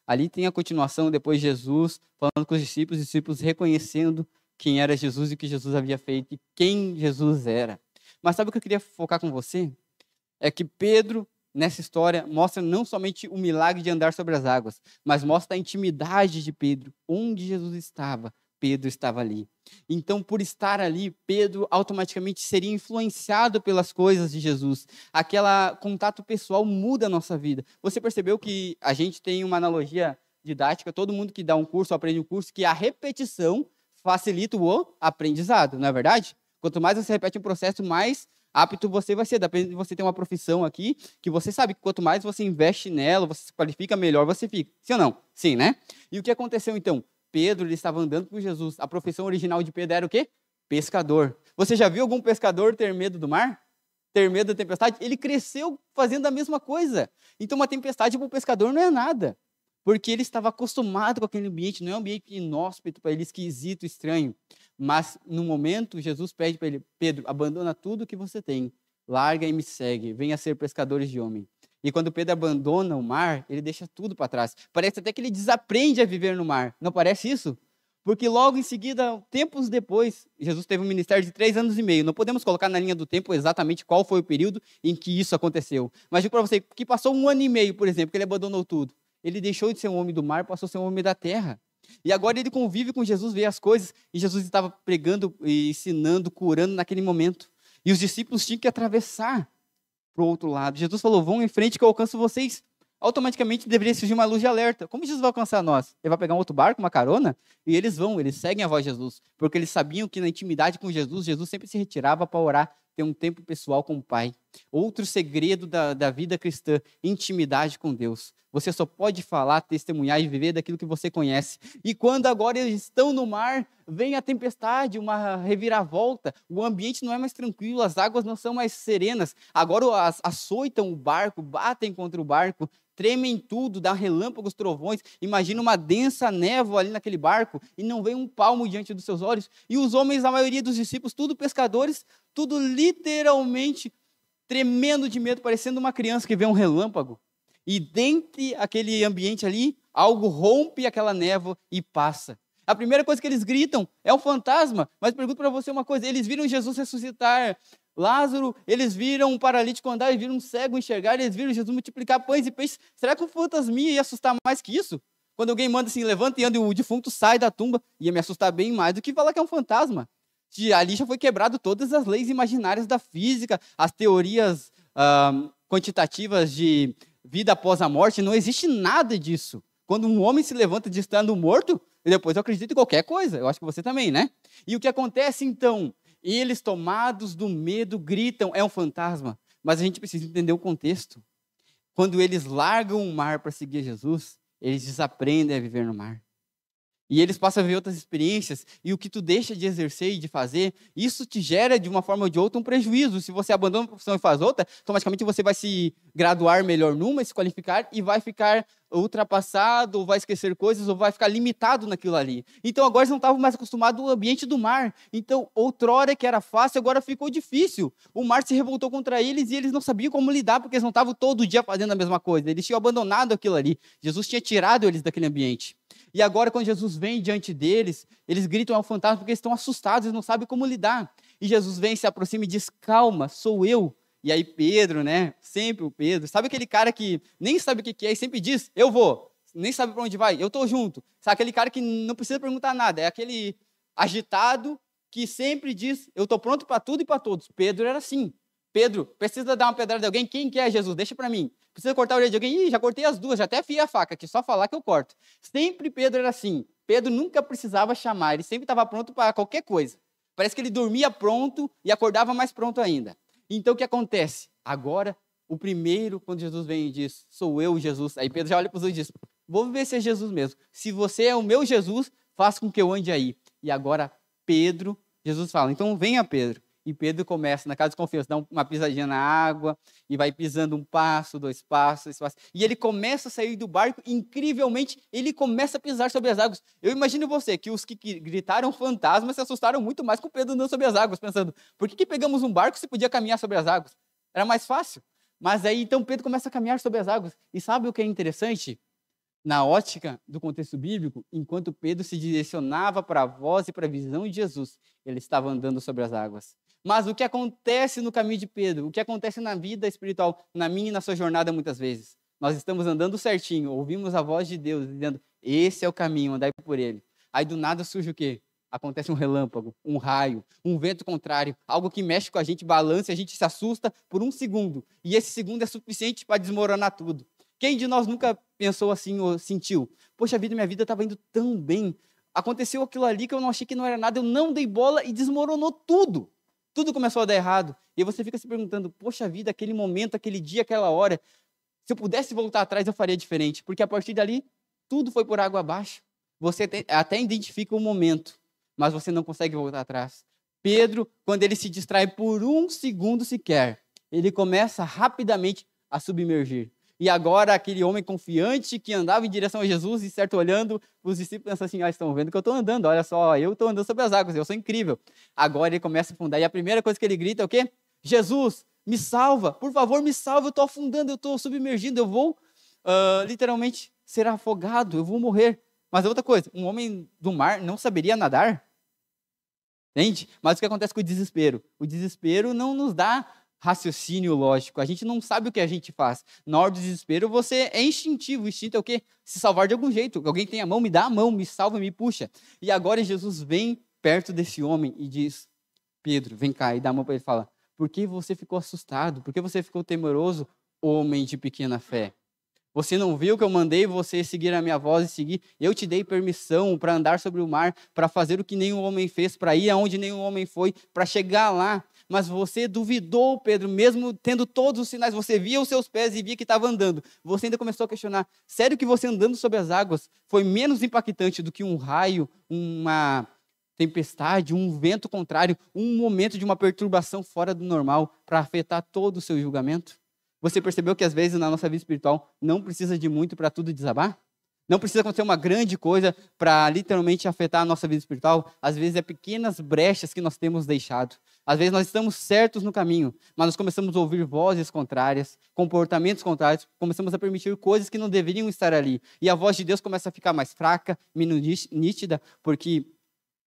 Ali tem a continuação, depois Jesus falando com os discípulos reconhecendo quem era Jesus e o que Jesus havia feito e quem Jesus era. Mas sabe o que eu queria focar com você? é que Pedro, nessa história, mostra não somente o milagre de andar sobre as águas, mas mostra a intimidade de Pedro. Onde Jesus estava, Pedro estava ali. Então, por estar ali, Pedro automaticamente seria influenciado pelas coisas de Jesus. Aquele contato pessoal muda a nossa vida. Você percebeu que a gente tem uma analogia didática, todo mundo que dá um curso, aprende um curso, que a repetição facilita o aprendizado, não é verdade? Quanto mais você repete um processo, mais apto você vai ser. Depende de você ter uma profissão aqui, que você sabe que quanto mais você investe nela, você se qualifica, melhor você fica. Sim ou não? Sim, né? E o que aconteceu então? Pedro, ele estava andando com Jesus. A profissão original de Pedro era o quê? Pescador. Você já viu algum pescador ter medo do mar? Ter medo da tempestade? Ele cresceu fazendo a mesma coisa. Então uma tempestade para o pescador não é nada. Porque ele estava acostumado com aquele ambiente, não é um ambiente inóspito para ele, esquisito, estranho. Mas, no momento, Jesus pede para ele, Pedro, abandona tudo que você tem, larga e me segue, venha ser pescadores de homem. E quando Pedro abandona o mar, ele deixa tudo para trás. Parece até que ele desaprende a viver no mar. Não parece isso? Porque logo em seguida, tempos depois, Jesus teve um ministério de 3 anos e meio. Não podemos colocar na linha do tempo exatamente qual foi o período em que isso aconteceu. Mas digo para você que passou 1 ano e meio, por exemplo, que ele abandonou tudo. Ele deixou de ser um homem do mar, passou a ser um homem da terra. E agora ele convive com Jesus, vê as coisas, e Jesus estava pregando, ensinando, curando naquele momento. E os discípulos tinham que atravessar para o outro lado. Jesus falou, vão em frente que eu alcanço vocês. Automaticamente deveria surgir uma luz de alerta. Como Jesus vai alcançar nós? Ele vai pegar um outro barco, uma carona? E eles seguem a voz de Jesus. Porque eles sabiam que na intimidade com Jesus, Jesus sempre se retirava para orar, ter um tempo pessoal com o Pai. Outro segredo da vida cristã, intimidade com Deus. Você só pode falar, testemunhar e viver daquilo que você conhece. E quando agora eles estão no mar, vem a tempestade, uma reviravolta, o ambiente não é mais tranquilo, as águas não são mais serenas. Agora açoitam o barco, batem contra o barco, tremem tudo, dá relâmpagos, trovões. Imagina uma densa névoa ali naquele barco e não vem um palmo diante dos seus olhos. E os homens, a maioria dos discípulos, tudo pescadores, tudo literalmente tremendo de medo, parecendo uma criança que vê um relâmpago. E dentre aquele ambiente ali, algo rompe aquela névoa e passa. A primeira coisa que eles gritam é um fantasma. Mas pergunto para você uma coisa, eles viram Jesus ressuscitar Lázaro, eles viram um paralítico andar, eles viram um cego enxergar, eles viram Jesus multiplicar pães e peixes. Será que o fantasminha ia assustar mais que isso? Quando alguém manda assim, levanta e anda e o defunto sai da tumba, ia me assustar bem mais do que falar que é um fantasma. Ali já foi quebrado todas as leis imaginárias da física, as teorias quantitativas de vida após a morte, não existe nada disso. Quando um homem se levanta de estando morto, depois eu acredito em qualquer coisa. Eu acho que você também, né? E o que acontece então? Eles, tomados do medo, gritam, é um fantasma. Mas a gente precisa entender o contexto. Quando eles largam o mar para seguir Jesus, eles desaprendem a viver no mar. E eles passam a viver outras experiências, e o que tu deixa de exercer e de fazer, isso te gera, de uma forma ou de outra, um prejuízo. Se você abandona uma profissão e faz outra, automaticamente você vai se graduar melhor numa, se qualificar, e vai ficar ultrapassado, ou vai esquecer coisas, ou vai ficar limitado naquilo ali. Então agora eles não estavam mais acostumados ao ambiente do mar. Então, outrora que era fácil, agora ficou difícil. O mar se revoltou contra eles, e eles não sabiam como lidar, porque eles não estavam todo dia fazendo a mesma coisa. Eles tinham abandonado aquilo ali. Jesus tinha tirado eles daquele ambiente. E agora, quando Jesus vem diante deles, eles gritam ao fantasma porque eles estão assustados, eles não sabem como lidar. E Jesus vem, se aproxima e diz, calma, sou eu. E aí Pedro, né, sempre o Pedro, sabe aquele cara que nem sabe o que é e sempre diz, eu vou, nem sabe para onde vai, eu estou junto. Sabe aquele cara que não precisa perguntar nada, é aquele agitado que sempre diz, eu estou pronto para tudo e para todos. Pedro era assim. Pedro, precisa dar uma pedrada de alguém? Quem que é Jesus? Deixa para mim. Precisa cortar a orelha de alguém? Ih, já cortei as duas, já até afiei a faca aqui, só falar que eu corto. Sempre Pedro era assim. Pedro nunca precisava chamar, ele sempre estava pronto para qualquer coisa. Parece que ele dormia pronto e acordava mais pronto ainda. Então o que acontece? Agora, o primeiro, quando Jesus vem e diz, sou eu, Jesus. Aí Pedro já olha para os dois e diz, vou ver se é Jesus mesmo. Se você é o meu Jesus, faça com que eu ande aí. E agora Pedro, Jesus fala, então venha Pedro. E Pedro começa, na casa de confiança, dá uma pisadinha na água, e vai pisando um passo, 2 passos, 3 passos. E ele começa a sair do barco, incrivelmente, ele começa a pisar sobre as águas. Eu imagino você, que os que gritaram fantasma se assustaram muito mais com Pedro andando sobre as águas, pensando, por que pegamos um barco se podia caminhar sobre as águas? Era mais fácil. Mas aí, então, Pedro começa a caminhar sobre as águas. E sabe o que é interessante? Na ótica do contexto bíblico, enquanto Pedro se direcionava para a voz e para a visão de Jesus, ele estava andando sobre as águas. Mas o que acontece no caminho de Pedro, o que acontece na vida espiritual, na minha e na sua jornada muitas vezes? Nós estamos andando certinho, ouvimos a voz de Deus dizendo, esse é o caminho, andai por ele. Aí do nada surge o quê? Acontece um relâmpago, um raio, um vento contrário, algo que mexe com a gente, balança, e a gente se assusta por um segundo. E esse segundo é suficiente para desmoronar tudo. Quem de nós nunca pensou assim ou sentiu? Poxa vida, minha vida estava indo tão bem. Aconteceu aquilo ali que eu não achei que não era nada, eu não dei bola e desmoronou tudo. Tudo começou a dar errado. E aí você fica se perguntando, poxa vida, aquele momento, aquele dia, aquela hora, se eu pudesse voltar atrás, eu faria diferente. Porque a partir dali, tudo foi por água abaixo. Você até identifica o momento, mas você não consegue voltar atrás. Pedro, quando ele se distrai por um segundo sequer, ele começa rapidamente a submergir. E agora aquele homem confiante que andava em direção a Jesus e certo olhando, os discípulos pensam assim, estão vendo que eu estou andando, olha só, eu estou andando sobre as águas, eu sou incrível. Agora ele começa a afundar e a primeira coisa que ele grita é o quê? Jesus, me salva, por favor, me salva, eu estou afundando, eu estou submergindo, eu vou literalmente ser afogado, eu vou morrer. Mas outra coisa, um homem do mar não saberia nadar? Entende? Mas o que acontece com o desespero? O desespero não nos dá raciocínio lógico. A gente não sabe o que a gente faz. Na hora do desespero, você é instintivo. O instinto é o quê? Se salvar de algum jeito. Alguém tem a mão, me dá a mão, me salva, me puxa. E agora Jesus vem perto desse homem e diz, Pedro, vem cá, e dá a mão para ele e fala, por que você ficou assustado? Por que você ficou temeroso, homem de pequena fé? Você não viu que eu mandei você seguir a minha voz e seguir? Eu te dei permissão para andar sobre o mar, para fazer o que nenhum homem fez, para ir aonde nenhum homem foi, para chegar lá. Mas você duvidou, Pedro, mesmo tendo todos os sinais. Você via os seus pés e via que estava andando. Você ainda começou a questionar. Sério que você andando sobre as águas foi menos impactante do que um raio, uma tempestade, um vento contrário, um momento de uma perturbação fora do normal para afetar todo o seu julgamento? Você percebeu que às vezes na nossa vida espiritual não precisa de muito para tudo desabar? Não precisa acontecer uma grande coisa para literalmente afetar a nossa vida espiritual? Às vezes é pequenas brechas que nós temos deixado. Às vezes nós estamos certos no caminho, mas nós começamos a ouvir vozes contrárias, comportamentos contrários, começamos a permitir coisas que não deveriam estar ali. E a voz de Deus começa a ficar mais fraca, menos nítida, porque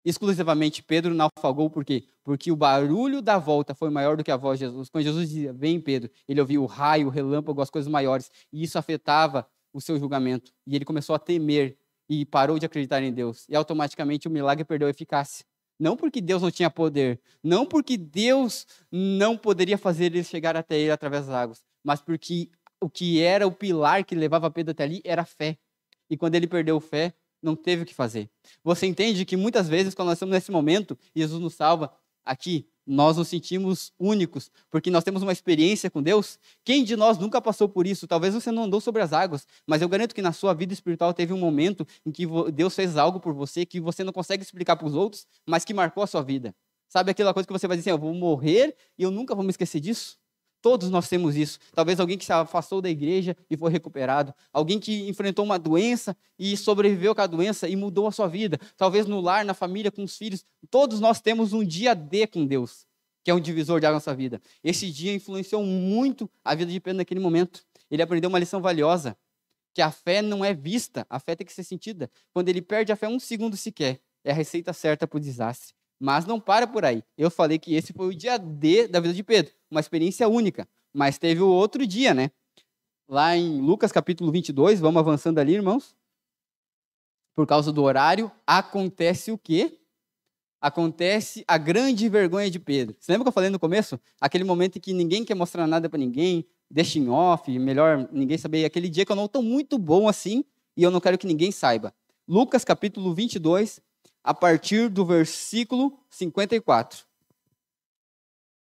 exclusivamente Pedro naufragou, por quê? Porque o barulho da volta foi maior do que a voz de Jesus. Quando Jesus dizia, vem Pedro, ele ouvia o raio, o relâmpago, as coisas maiores, e isso afetava o seu julgamento. E ele começou a temer e parou de acreditar em Deus. E automaticamente o milagre perdeu a eficácia. Não porque Deus não tinha poder, não porque Deus não poderia fazer ele chegar até ele através das águas, mas porque o que era o pilar que levava Pedro até ali era a fé. E quando ele perdeu a fé, não teve o que fazer. Você entende que muitas vezes, quando nós estamos nesse momento, Jesus nos salva, aqui, nós nos sentimos únicos, porque nós temos uma experiência com Deus. Quem de nós nunca passou por isso? Talvez você não andou sobre as águas, mas eu garanto que na sua vida espiritual teve um momento em que Deus fez algo por você que você não consegue explicar para os outros, mas que marcou a sua vida. Sabe aquela coisa que você vai dizer assim, eu vou morrer e eu nunca vou me esquecer disso? Todos nós temos isso. Talvez alguém que se afastou da igreja e foi recuperado. Alguém que enfrentou uma doença e sobreviveu com a doença e mudou a sua vida. Talvez no lar, na família, com os filhos. Todos nós temos um dia D com Deus, que é um divisor de água na nossa vida. Esse dia influenciou muito a vida de Pedro naquele momento. Ele aprendeu uma lição valiosa, que a fé não é vista, a fé tem que ser sentida. Quando ele perde a fé um segundo sequer, é a receita certa para o desastre. Mas não para por aí. Eu falei que esse foi o dia D da vida de Pedro. Uma experiência única. Mas teve o outro dia, né? Lá em Lucas capítulo 22, vamos avançando ali, irmãos. Por causa do horário, acontece o quê? Acontece a grande vergonha de Pedro. Você lembra que eu falei no começo? Aquele momento em que ninguém quer mostrar nada para ninguém, deixa em off, melhor ninguém saber. Aquele dia que eu não estou muito bom assim e eu não quero que ninguém saiba. Lucas capítulo 22, a partir do versículo 54.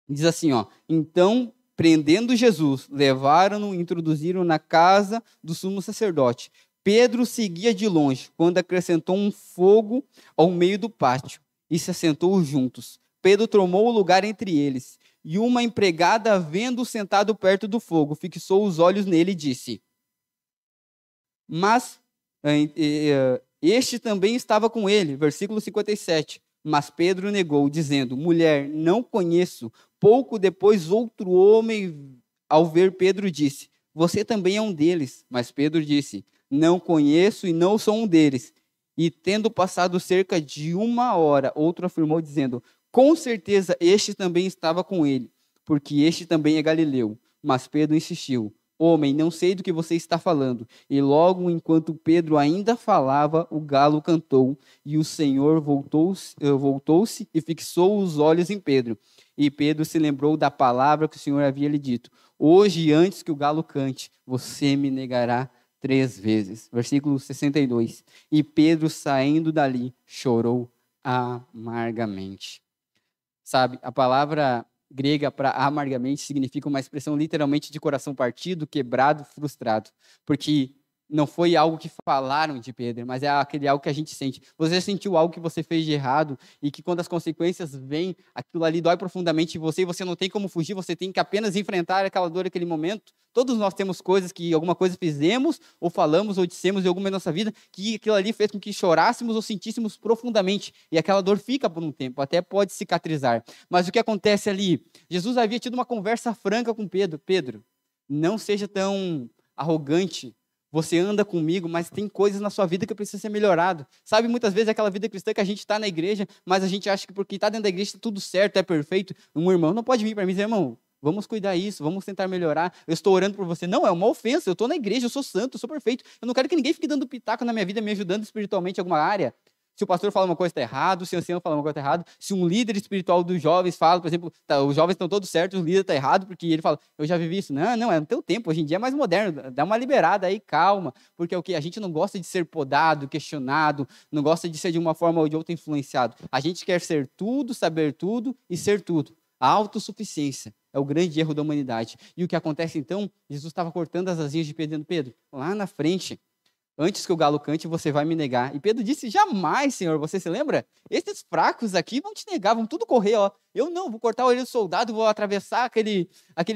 Diz assim, ó, então, prendendo Jesus, levaram-no e introduziram na casa do sumo sacerdote. Pedro seguia de longe, quando acrescentou um fogo ao meio do pátio, e se assentou juntos. Pedro tomou o lugar entre eles, e uma empregada, vendo-o sentado perto do fogo, fixou os olhos nele e disse, mas este também estava com ele, versículo 57. Mas Pedro negou, dizendo, mulher, não conheço. Pouco depois, outro homem, ao ver Pedro, disse, você também é um deles. Mas Pedro disse, não conheço e não sou um deles. E tendo passado cerca de 1 hora, outro afirmou, dizendo, Com certeza este também estava com ele, porque este também é galileu. Mas Pedro insistiu: Homem, não sei do que você está falando. E logo enquanto Pedro ainda falava, o galo cantou, e o Senhor voltou-se e fixou os olhos em Pedro. E Pedro se lembrou da palavra que o Senhor havia lhe dito: Hoje, antes que o galo cante, você me negará 3 vezes. Versículo 62. E Pedro, saindo dali, chorou amargamente. Sabe, a palavra grega para amargamente significa uma expressão literalmente de coração partido, quebrado, frustrado. Porque não foi algo que falaram de Pedro, mas é aquele algo que a gente sente. Você sentiu algo que você fez de errado e que quando as consequências vêm, aquilo ali dói profundamente em você e você não tem como fugir, você tem que apenas enfrentar aquela dor naquele momento. Todos nós temos coisas que alguma coisa fizemos, ou falamos, ou dissemos em alguma da nossa vida, que aquilo ali fez com que chorássemos ou sentíssemos profundamente. E aquela dor fica por um tempo, até pode cicatrizar. Mas o que acontece ali? Jesus havia tido uma conversa franca com Pedro. Pedro, não seja tão arrogante. Você anda comigo, mas tem coisas na sua vida que precisa ser melhorado. Sabe, muitas vezes é aquela vida cristã que a gente está na igreja, mas a gente acha que porque está dentro da igreja está tudo certo, é perfeito. Um irmão não pode vir para mim e dizer, irmão, vamos cuidar disso, vamos tentar melhorar. Eu estou orando por você. Não, é uma ofensa. Eu estou na igreja, eu sou santo, eu sou perfeito. Eu não quero que ninguém fique dando pitaco na minha vida, me ajudando espiritualmente em alguma área. Se o pastor fala uma coisa, está errado. Se o ancião fala uma coisa, está errado. Se um líder espiritual dos jovens fala, por exemplo, os jovens estão todos certos, o líder está errado, porque ele fala, eu já vivi isso. Não, não, é no teu tempo. Hoje em dia é mais moderno. Dá uma liberada aí, calma. Porque é o que? A gente não gosta de ser podado, questionado, não gosta de ser de uma forma ou de outra influenciado. A gente quer ser tudo, saber tudo e ser tudo. A autossuficiência é o grande erro da humanidade. E o que acontece então? Jesus estava cortando as asinhas de Pedro, dizendo, Pedro, lá na frente, antes que o galo cante, você vai me negar. E Pedro disse, jamais, Senhor. Você se lembra? Esses fracos aqui vão te negar, vão tudo correr. Ó. Eu não, vou cortar a orelha do soldado, vou atravessar aquele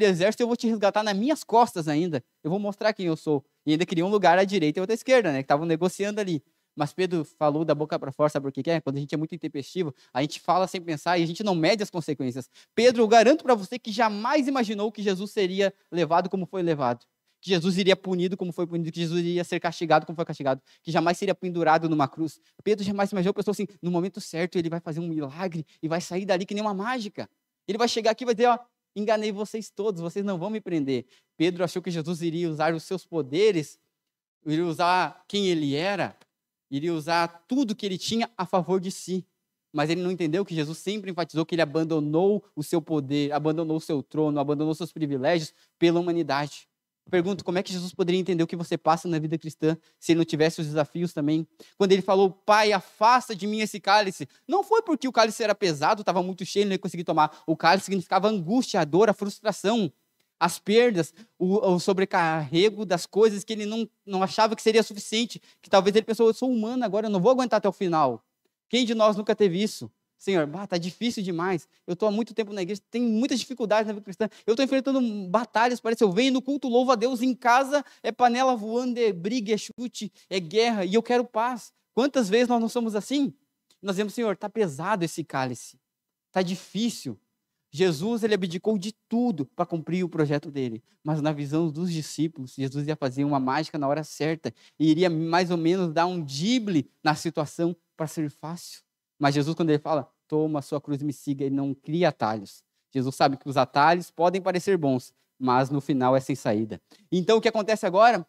exército e eu vou te resgatar nas minhas costas ainda. Eu vou mostrar quem eu sou. E ainda queria um lugar à direita e outro à esquerda, né? Que estavam negociando ali. Mas Pedro falou da boca para fora, sabe por que é? Quando a gente é muito intempestivo, a gente fala sem pensar e a gente não mede as consequências. Pedro, eu garanto para você que jamais imaginou que Jesus seria levado como foi levado. Que Jesus iria punido como foi punido, que Jesus iria ser castigado como foi castigado, que jamais seria pendurado numa cruz. Pedro jamais imaginou, pensou assim, no momento certo ele vai fazer um milagre e vai sair dali que nem uma mágica. Ele vai chegar aqui e vai dizer, ó, enganei vocês todos, vocês não vão me prender. Pedro achou que Jesus iria usar os seus poderes, iria usar quem ele era, iria usar tudo que ele tinha a favor de si. Mas ele não entendeu que Jesus sempre enfatizou que ele abandonou o seu poder, abandonou o seu trono, abandonou seus privilégios pela humanidade. Eu pergunto, como é que Jesus poderia entender o que você passa na vida cristã se ele não tivesse os desafios também? Quando ele falou, Pai, afasta de mim esse cálice, não foi porque o cálice era pesado, estava muito cheio, ele não ia conseguir tomar. O cálice significava a angústia, a dor, a frustração, as perdas, o sobrecarrego das coisas que ele não achava que seria suficiente, que talvez ele pensou, eu sou humano agora, eu não vou aguentar até o final. Quem de nós nunca teve isso? Senhor, tá difícil demais. Eu estou há muito tempo na igreja, tenho muitas dificuldades na vida cristã. Eu estou enfrentando batalhas, parece. Eu venho no culto, louvo a Deus, em casa é panela voando, é briga, é chute, é guerra, e eu quero paz. Quantas vezes nós não somos assim? Nós dizemos, Senhor, está pesado esse cálice, está difícil. Jesus, ele abdicou de tudo para cumprir o projeto dele. Mas na visão dos discípulos, Jesus ia fazer uma mágica na hora certa e iria mais ou menos dar um drible na situação para ser fácil. Mas Jesus, quando ele fala, toma a sua cruz e me siga, ele não cria atalhos. Jesus sabe que os atalhos podem parecer bons, mas no final é sem saída. Então, o que acontece agora?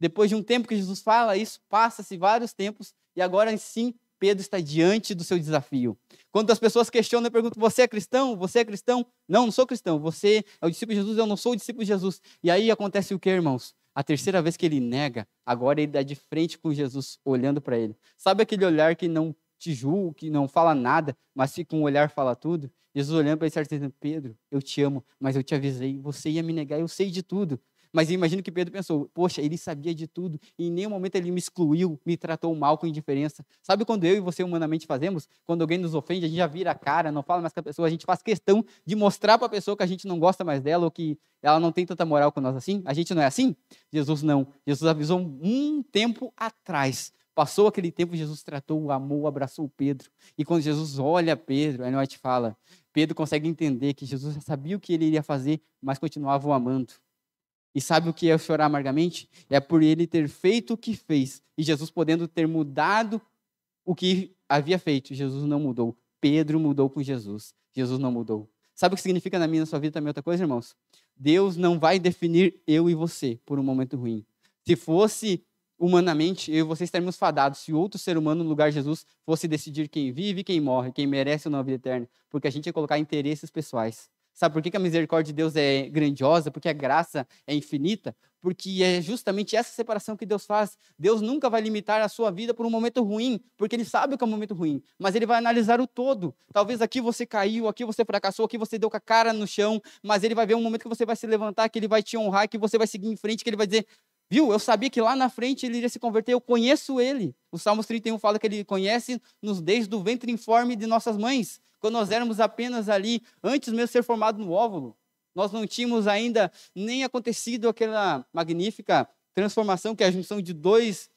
Depois de um tempo que Jesus fala isso, passa-se vários tempos, e agora sim, Pedro está diante do seu desafio. Quando as pessoas questionam, eu pergunto, você é cristão? Você é cristão? Não, não sou cristão. Você é o discípulo de Jesus? Eu não sou o discípulo de Jesus. E aí acontece o que, irmãos? A terceira vez que ele nega, agora ele dá de frente com Jesus, olhando para ele. Sabe aquele olhar que não te julga, que não fala nada, mas fica um olhar fala tudo? Jesus olhando para ele, dizendo, Pedro, eu te amo, mas eu te avisei, você ia me negar, eu sei de tudo. Mas eu imagino que Pedro pensou, poxa, ele sabia de tudo, e em nenhum momento ele me excluiu, me tratou mal com indiferença. Sabe quando eu e você humanamente fazemos? Quando alguém nos ofende, a gente já vira a cara, não fala mais com a pessoa, a gente faz questão de mostrar para a pessoa que a gente não gosta mais dela, ou que ela não tem tanta moral com nós assim. A gente não é assim? Jesus não. Jesus avisou um tempo atrás. Passou aquele tempo, Jesus tratou, amou, abraçou Pedro. E quando Jesus olha Pedro, aí nós te fala, Pedro consegue entender que Jesus já sabia o que ele iria fazer, mas continuava o amando. E sabe o que é chorar amargamente? É por ele ter feito o que fez. E Jesus podendo ter mudado o que havia feito. Jesus não mudou. Pedro mudou com Jesus. Jesus não mudou. Sabe o que significa na minha e na sua vida também outra coisa, irmãos? Deus não vai definir eu e você por um momento ruim. Se fosse humanamente, eu e você estaríamos fadados se outro ser humano no lugar de Jesus fosse decidir quem vive e quem morre, quem merece ou não a vida eterna, porque a gente ia colocar interesses pessoais. Sabe por que a misericórdia de Deus é grandiosa? Porque a graça é infinita? Porque é justamente essa separação que Deus faz. Deus nunca vai limitar a sua vida por um momento ruim, porque Ele sabe que é um momento ruim, mas Ele vai analisar o todo. Talvez aqui você caiu, aqui você fracassou, aqui você deu com a cara no chão, mas Ele vai ver um momento que você vai se levantar, que Ele vai te honrar, que você vai seguir em frente, que Ele vai dizer: viu, eu sabia que lá na frente Ele iria se converter, eu conheço Ele. O Salmos 31 fala que Ele conhece-nos desde o ventre informe de nossas mães. Quando nós éramos apenas ali, antes mesmo de ser formado no óvulo, nós não tínhamos ainda nem acontecido aquela magnífica transformação que é a junção de dois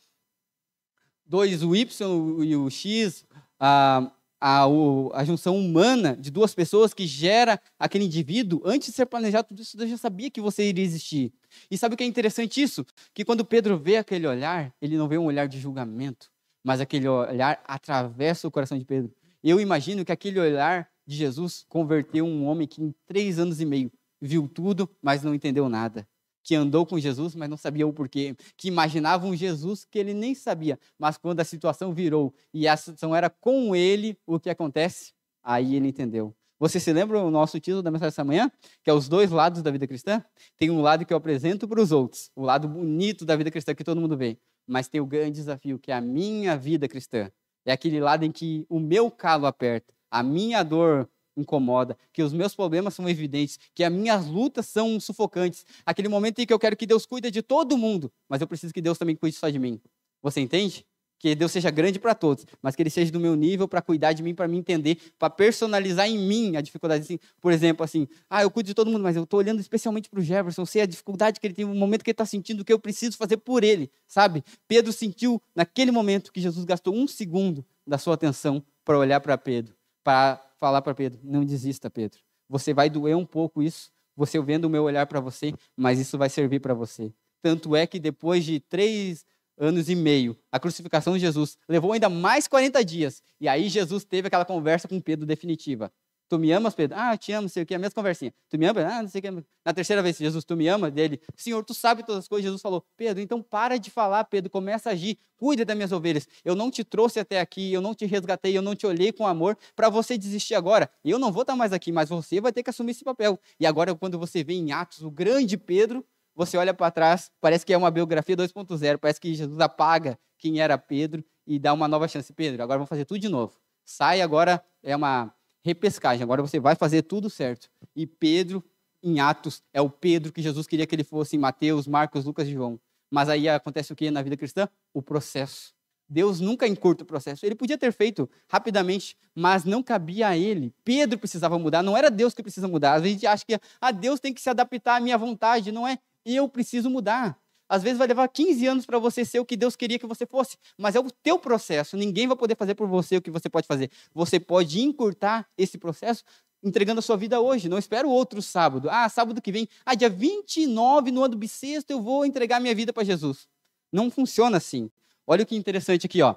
o Y e o X, a junção humana de duas pessoas que gera aquele indivíduo. Antes de ser planejado tudo isso, Deus já sabia que você iria existir. E sabe o que é interessante isso? Que quando Pedro vê aquele olhar, ele não vê um olhar de julgamento, mas aquele olhar atravessa o coração de Pedro. Eu imagino que aquele olhar de Jesus converteu um homem que em 3 anos e meio viu tudo, mas não entendeu nada. Que andou com Jesus, mas não sabia o porquê. Que imaginava um Jesus que ele nem sabia. Mas quando a situação virou e a situação era com ele, o que acontece? Aí ele entendeu. Você se lembra o nosso título da mensagem dessa manhã? Que é os 2 lados da vida cristã? Tem um lado que eu apresento para os outros, o lado bonito da vida cristã que todo mundo vê. Mas tem o grande desafio, que é a minha vida cristã. É aquele lado em que o meu calo aperta, a minha dor incomoda, que os meus problemas são evidentes, que as minhas lutas são sufocantes. Aquele momento em que eu quero que Deus cuide de todo mundo, mas eu preciso que Deus também cuide só de mim. Você entende? Que Deus seja grande para todos, mas que Ele seja do meu nível para cuidar de mim, para me entender, para personalizar em mim a dificuldade. Assim, por exemplo, assim, eu cuido de todo mundo, mas eu estou olhando especialmente para o Jefferson, eu sei a dificuldade que ele tem, o momento que ele está sentindo, o que eu preciso fazer por ele, sabe? Pedro sentiu naquele momento que Jesus gastou 1 segundo da sua atenção para olhar para Pedro, para falar para Pedro: não desista, Pedro. Você vai doer um pouco isso, você vendo o meu olhar para você, mas isso vai servir para você. Tanto é que depois de 3 anos e meio, a crucificação de Jesus levou ainda mais 40 dias. E aí Jesus teve aquela conversa com Pedro definitiva. Tu me amas, Pedro? Te amo, não sei o que, a mesma conversinha. Tu me ama? Não sei o que. Na terceira vez, Jesus, tu me ama? Dele: Senhor, tu sabe todas as coisas. Jesus falou: Pedro, então para de falar, Pedro, começa a agir, cuida das minhas ovelhas. Eu não te trouxe até aqui, eu não te resgatei, eu não te olhei com amor para você desistir agora. Eu não vou estar mais aqui, mas você vai ter que assumir esse papel. E agora, quando você vê em Atos o grande Pedro, você olha para trás, parece que é uma biografia 2.0, parece que Jesus apaga quem era Pedro e dá uma nova chance. Pedro, agora vamos fazer tudo de novo. Sai agora, é uma repescagem, agora você vai fazer tudo certo. E Pedro, em Atos, é o Pedro que Jesus queria que ele fosse em Mateus, Marcos, Lucas e João. Mas aí acontece o que na vida cristã? O processo. Deus nunca encurta o processo. Ele podia ter feito rapidamente, mas não cabia a ele. Pedro precisava mudar, não era Deus que precisa mudar. Às vezes a gente acha que Deus tem que se adaptar à minha vontade, não é? Eu preciso mudar. Às vezes vai levar 15 anos para você ser o que Deus queria que você fosse, mas é o teu processo. Ninguém vai poder fazer por você o que você pode fazer. Você pode encurtar esse processo entregando a sua vida hoje. Não espera o outro sábado. Sábado que vem, dia 29 no ano bissexto eu vou entregar minha vida para Jesus. Não funciona assim. Olha o que interessante aqui, ó.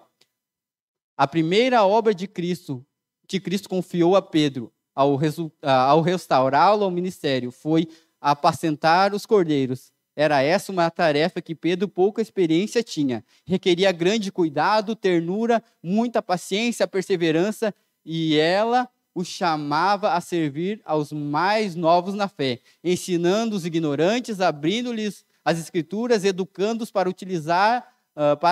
A primeira obra de Cristo, que Cristo confiou a Pedro ao restaurá-lo ao ministério, foi apacentar os cordeiros. Era essa uma tarefa que Pedro pouca experiência tinha. Requeria grande cuidado, ternura, muita paciência, perseverança, e ela o chamava a servir aos mais novos na fé, ensinando os ignorantes, abrindo-lhes as escrituras, educando-os para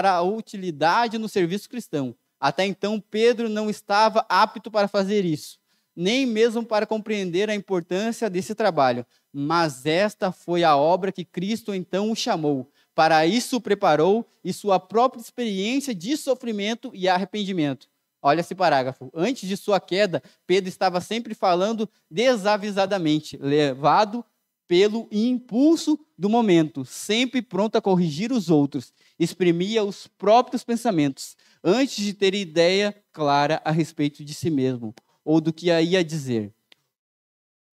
a utilidade no serviço cristão. Até então, Pedro não estava apto para fazer isso, nem mesmo para compreender a importância desse trabalho. Mas esta foi a obra que Cristo então o chamou. Para isso o preparou, e sua própria experiência de sofrimento e arrependimento. Olha esse parágrafo. Antes de sua queda, Pedro estava sempre falando desavisadamente, levado pelo impulso do momento, sempre pronto a corrigir os outros. Exprimia os próprios pensamentos, antes de ter ideia clara a respeito de si mesmo, ou do que ia dizer.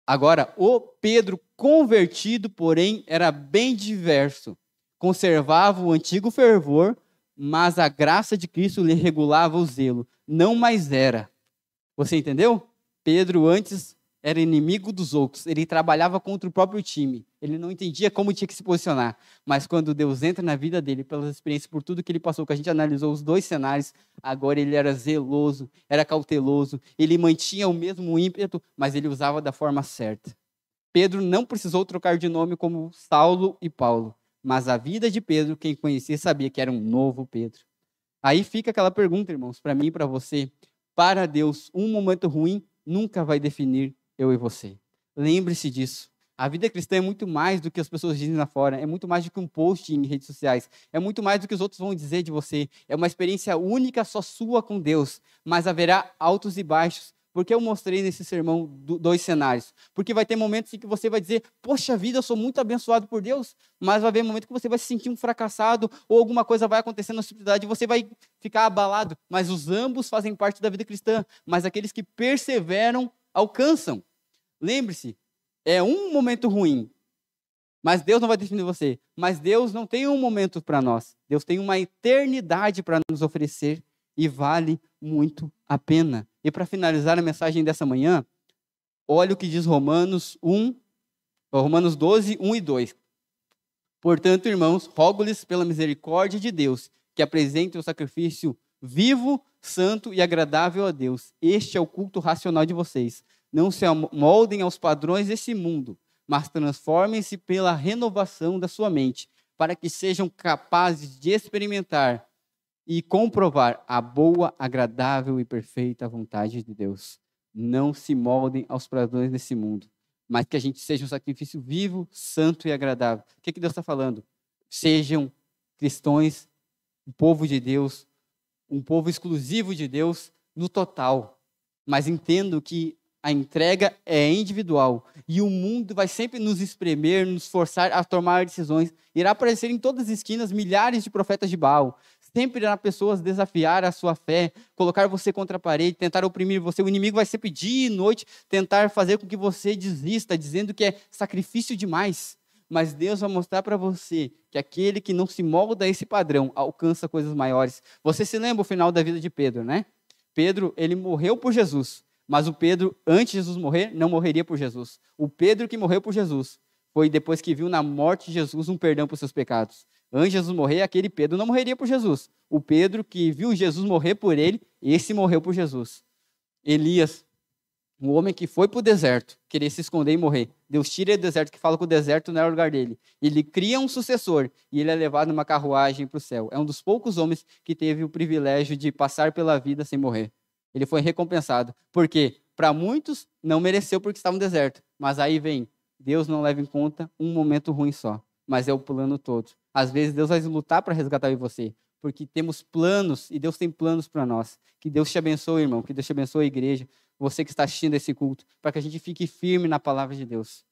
Agora, o Pedro convertido, porém, era bem diverso. Conservava o antigo fervor, mas a graça de Cristo lhe regulava o zelo. Não mais era. Você entendeu? Pedro antes era inimigo dos outros, ele trabalhava contra o próprio time, ele não entendia como tinha que se posicionar, mas quando Deus entra na vida dele, pelas experiências, por tudo que ele passou, que a gente analisou os dois cenários, agora ele era zeloso, era cauteloso, ele mantinha o mesmo ímpeto, mas ele usava da forma certa. Pedro não precisou trocar de nome como Saulo e Paulo, mas a vida de Pedro, quem conhecia sabia que era um novo Pedro. Aí fica aquela pergunta, irmãos, para mim e para você. Para Deus, um momento ruim nunca vai definir eu e você. Lembre-se disso. A vida cristã é muito mais do que as pessoas dizem lá fora, é muito mais do que um post em redes sociais, é muito mais do que os outros vão dizer de você. É uma experiência única, só sua com Deus, mas haverá altos e baixos. Porque eu mostrei nesse sermão dois cenários. Porque vai ter momentos em que você vai dizer, poxa vida, eu sou muito abençoado por Deus, mas vai haver momentos que você vai se sentir um fracassado, ou alguma coisa vai acontecer na sua vida e você vai ficar abalado. Mas os ambos fazem parte da vida cristã. Mas aqueles que perseveram, alcançam. Lembre-se, é um momento ruim, mas Deus não vai definir você. Mas Deus não tem um momento para nós. Deus tem uma eternidade para nos oferecer e vale muito a pena. E para finalizar a mensagem dessa manhã, olha o que diz Romanos 12, 1 e 2. Portanto, irmãos, rogo-lhes pela misericórdia de Deus, que apresentem o sacrifício vivo, santo e agradável a Deus. Este é o culto racional de vocês. Não se moldem aos padrões desse mundo, mas transformem-se pela renovação da sua mente, para que sejam capazes de experimentar e comprovar a boa, agradável e perfeita vontade de Deus. Não se moldem aos padrões desse mundo, mas que a gente seja um sacrifício vivo, santo e agradável. O que Deus está falando? Sejam cristãos, um povo de Deus, um povo exclusivo de Deus no total. Mas entendo que a entrega é individual e o mundo vai sempre nos espremer, nos forçar a tomar decisões. Irá aparecer em todas as esquinas milhares de profetas de Baal. Sempre irá pessoas desafiar a sua fé, colocar você contra a parede, tentar oprimir você. O inimigo vai sempre dia e noite tentar fazer com que você desista, dizendo que é sacrifício demais. Mas Deus vai mostrar para você que aquele que não se molda a esse padrão alcança coisas maiores. Você se lembra o final da vida de Pedro, né? Pedro, ele morreu por Jesus, mas o Pedro, antes de Jesus morrer, não morreria por Jesus. O Pedro que morreu por Jesus foi depois que viu na morte de Jesus um perdão por seus pecados. Antes de Jesus morrer, aquele Pedro não morreria por Jesus. O Pedro que viu Jesus morrer por ele, esse morreu por Jesus. Elias, um homem que foi para o deserto, querer se esconder e morrer. Deus tira ele do deserto, que fala que o deserto não é o lugar dele. Ele cria um sucessor e ele é levado numa carruagem para o céu. É um dos poucos homens que teve o privilégio de passar pela vida sem morrer. Ele foi recompensado. Por quê? Para muitos, não mereceu porque estava no deserto. Mas aí vem, Deus não leva em conta um momento ruim só, mas é o plano todo. Às vezes Deus vai lutar para resgatar você, porque temos planos e Deus tem planos para nós. Que Deus te abençoe, irmão, que Deus te abençoe a igreja, você que está assistindo esse culto, para que a gente fique firme na palavra de Deus.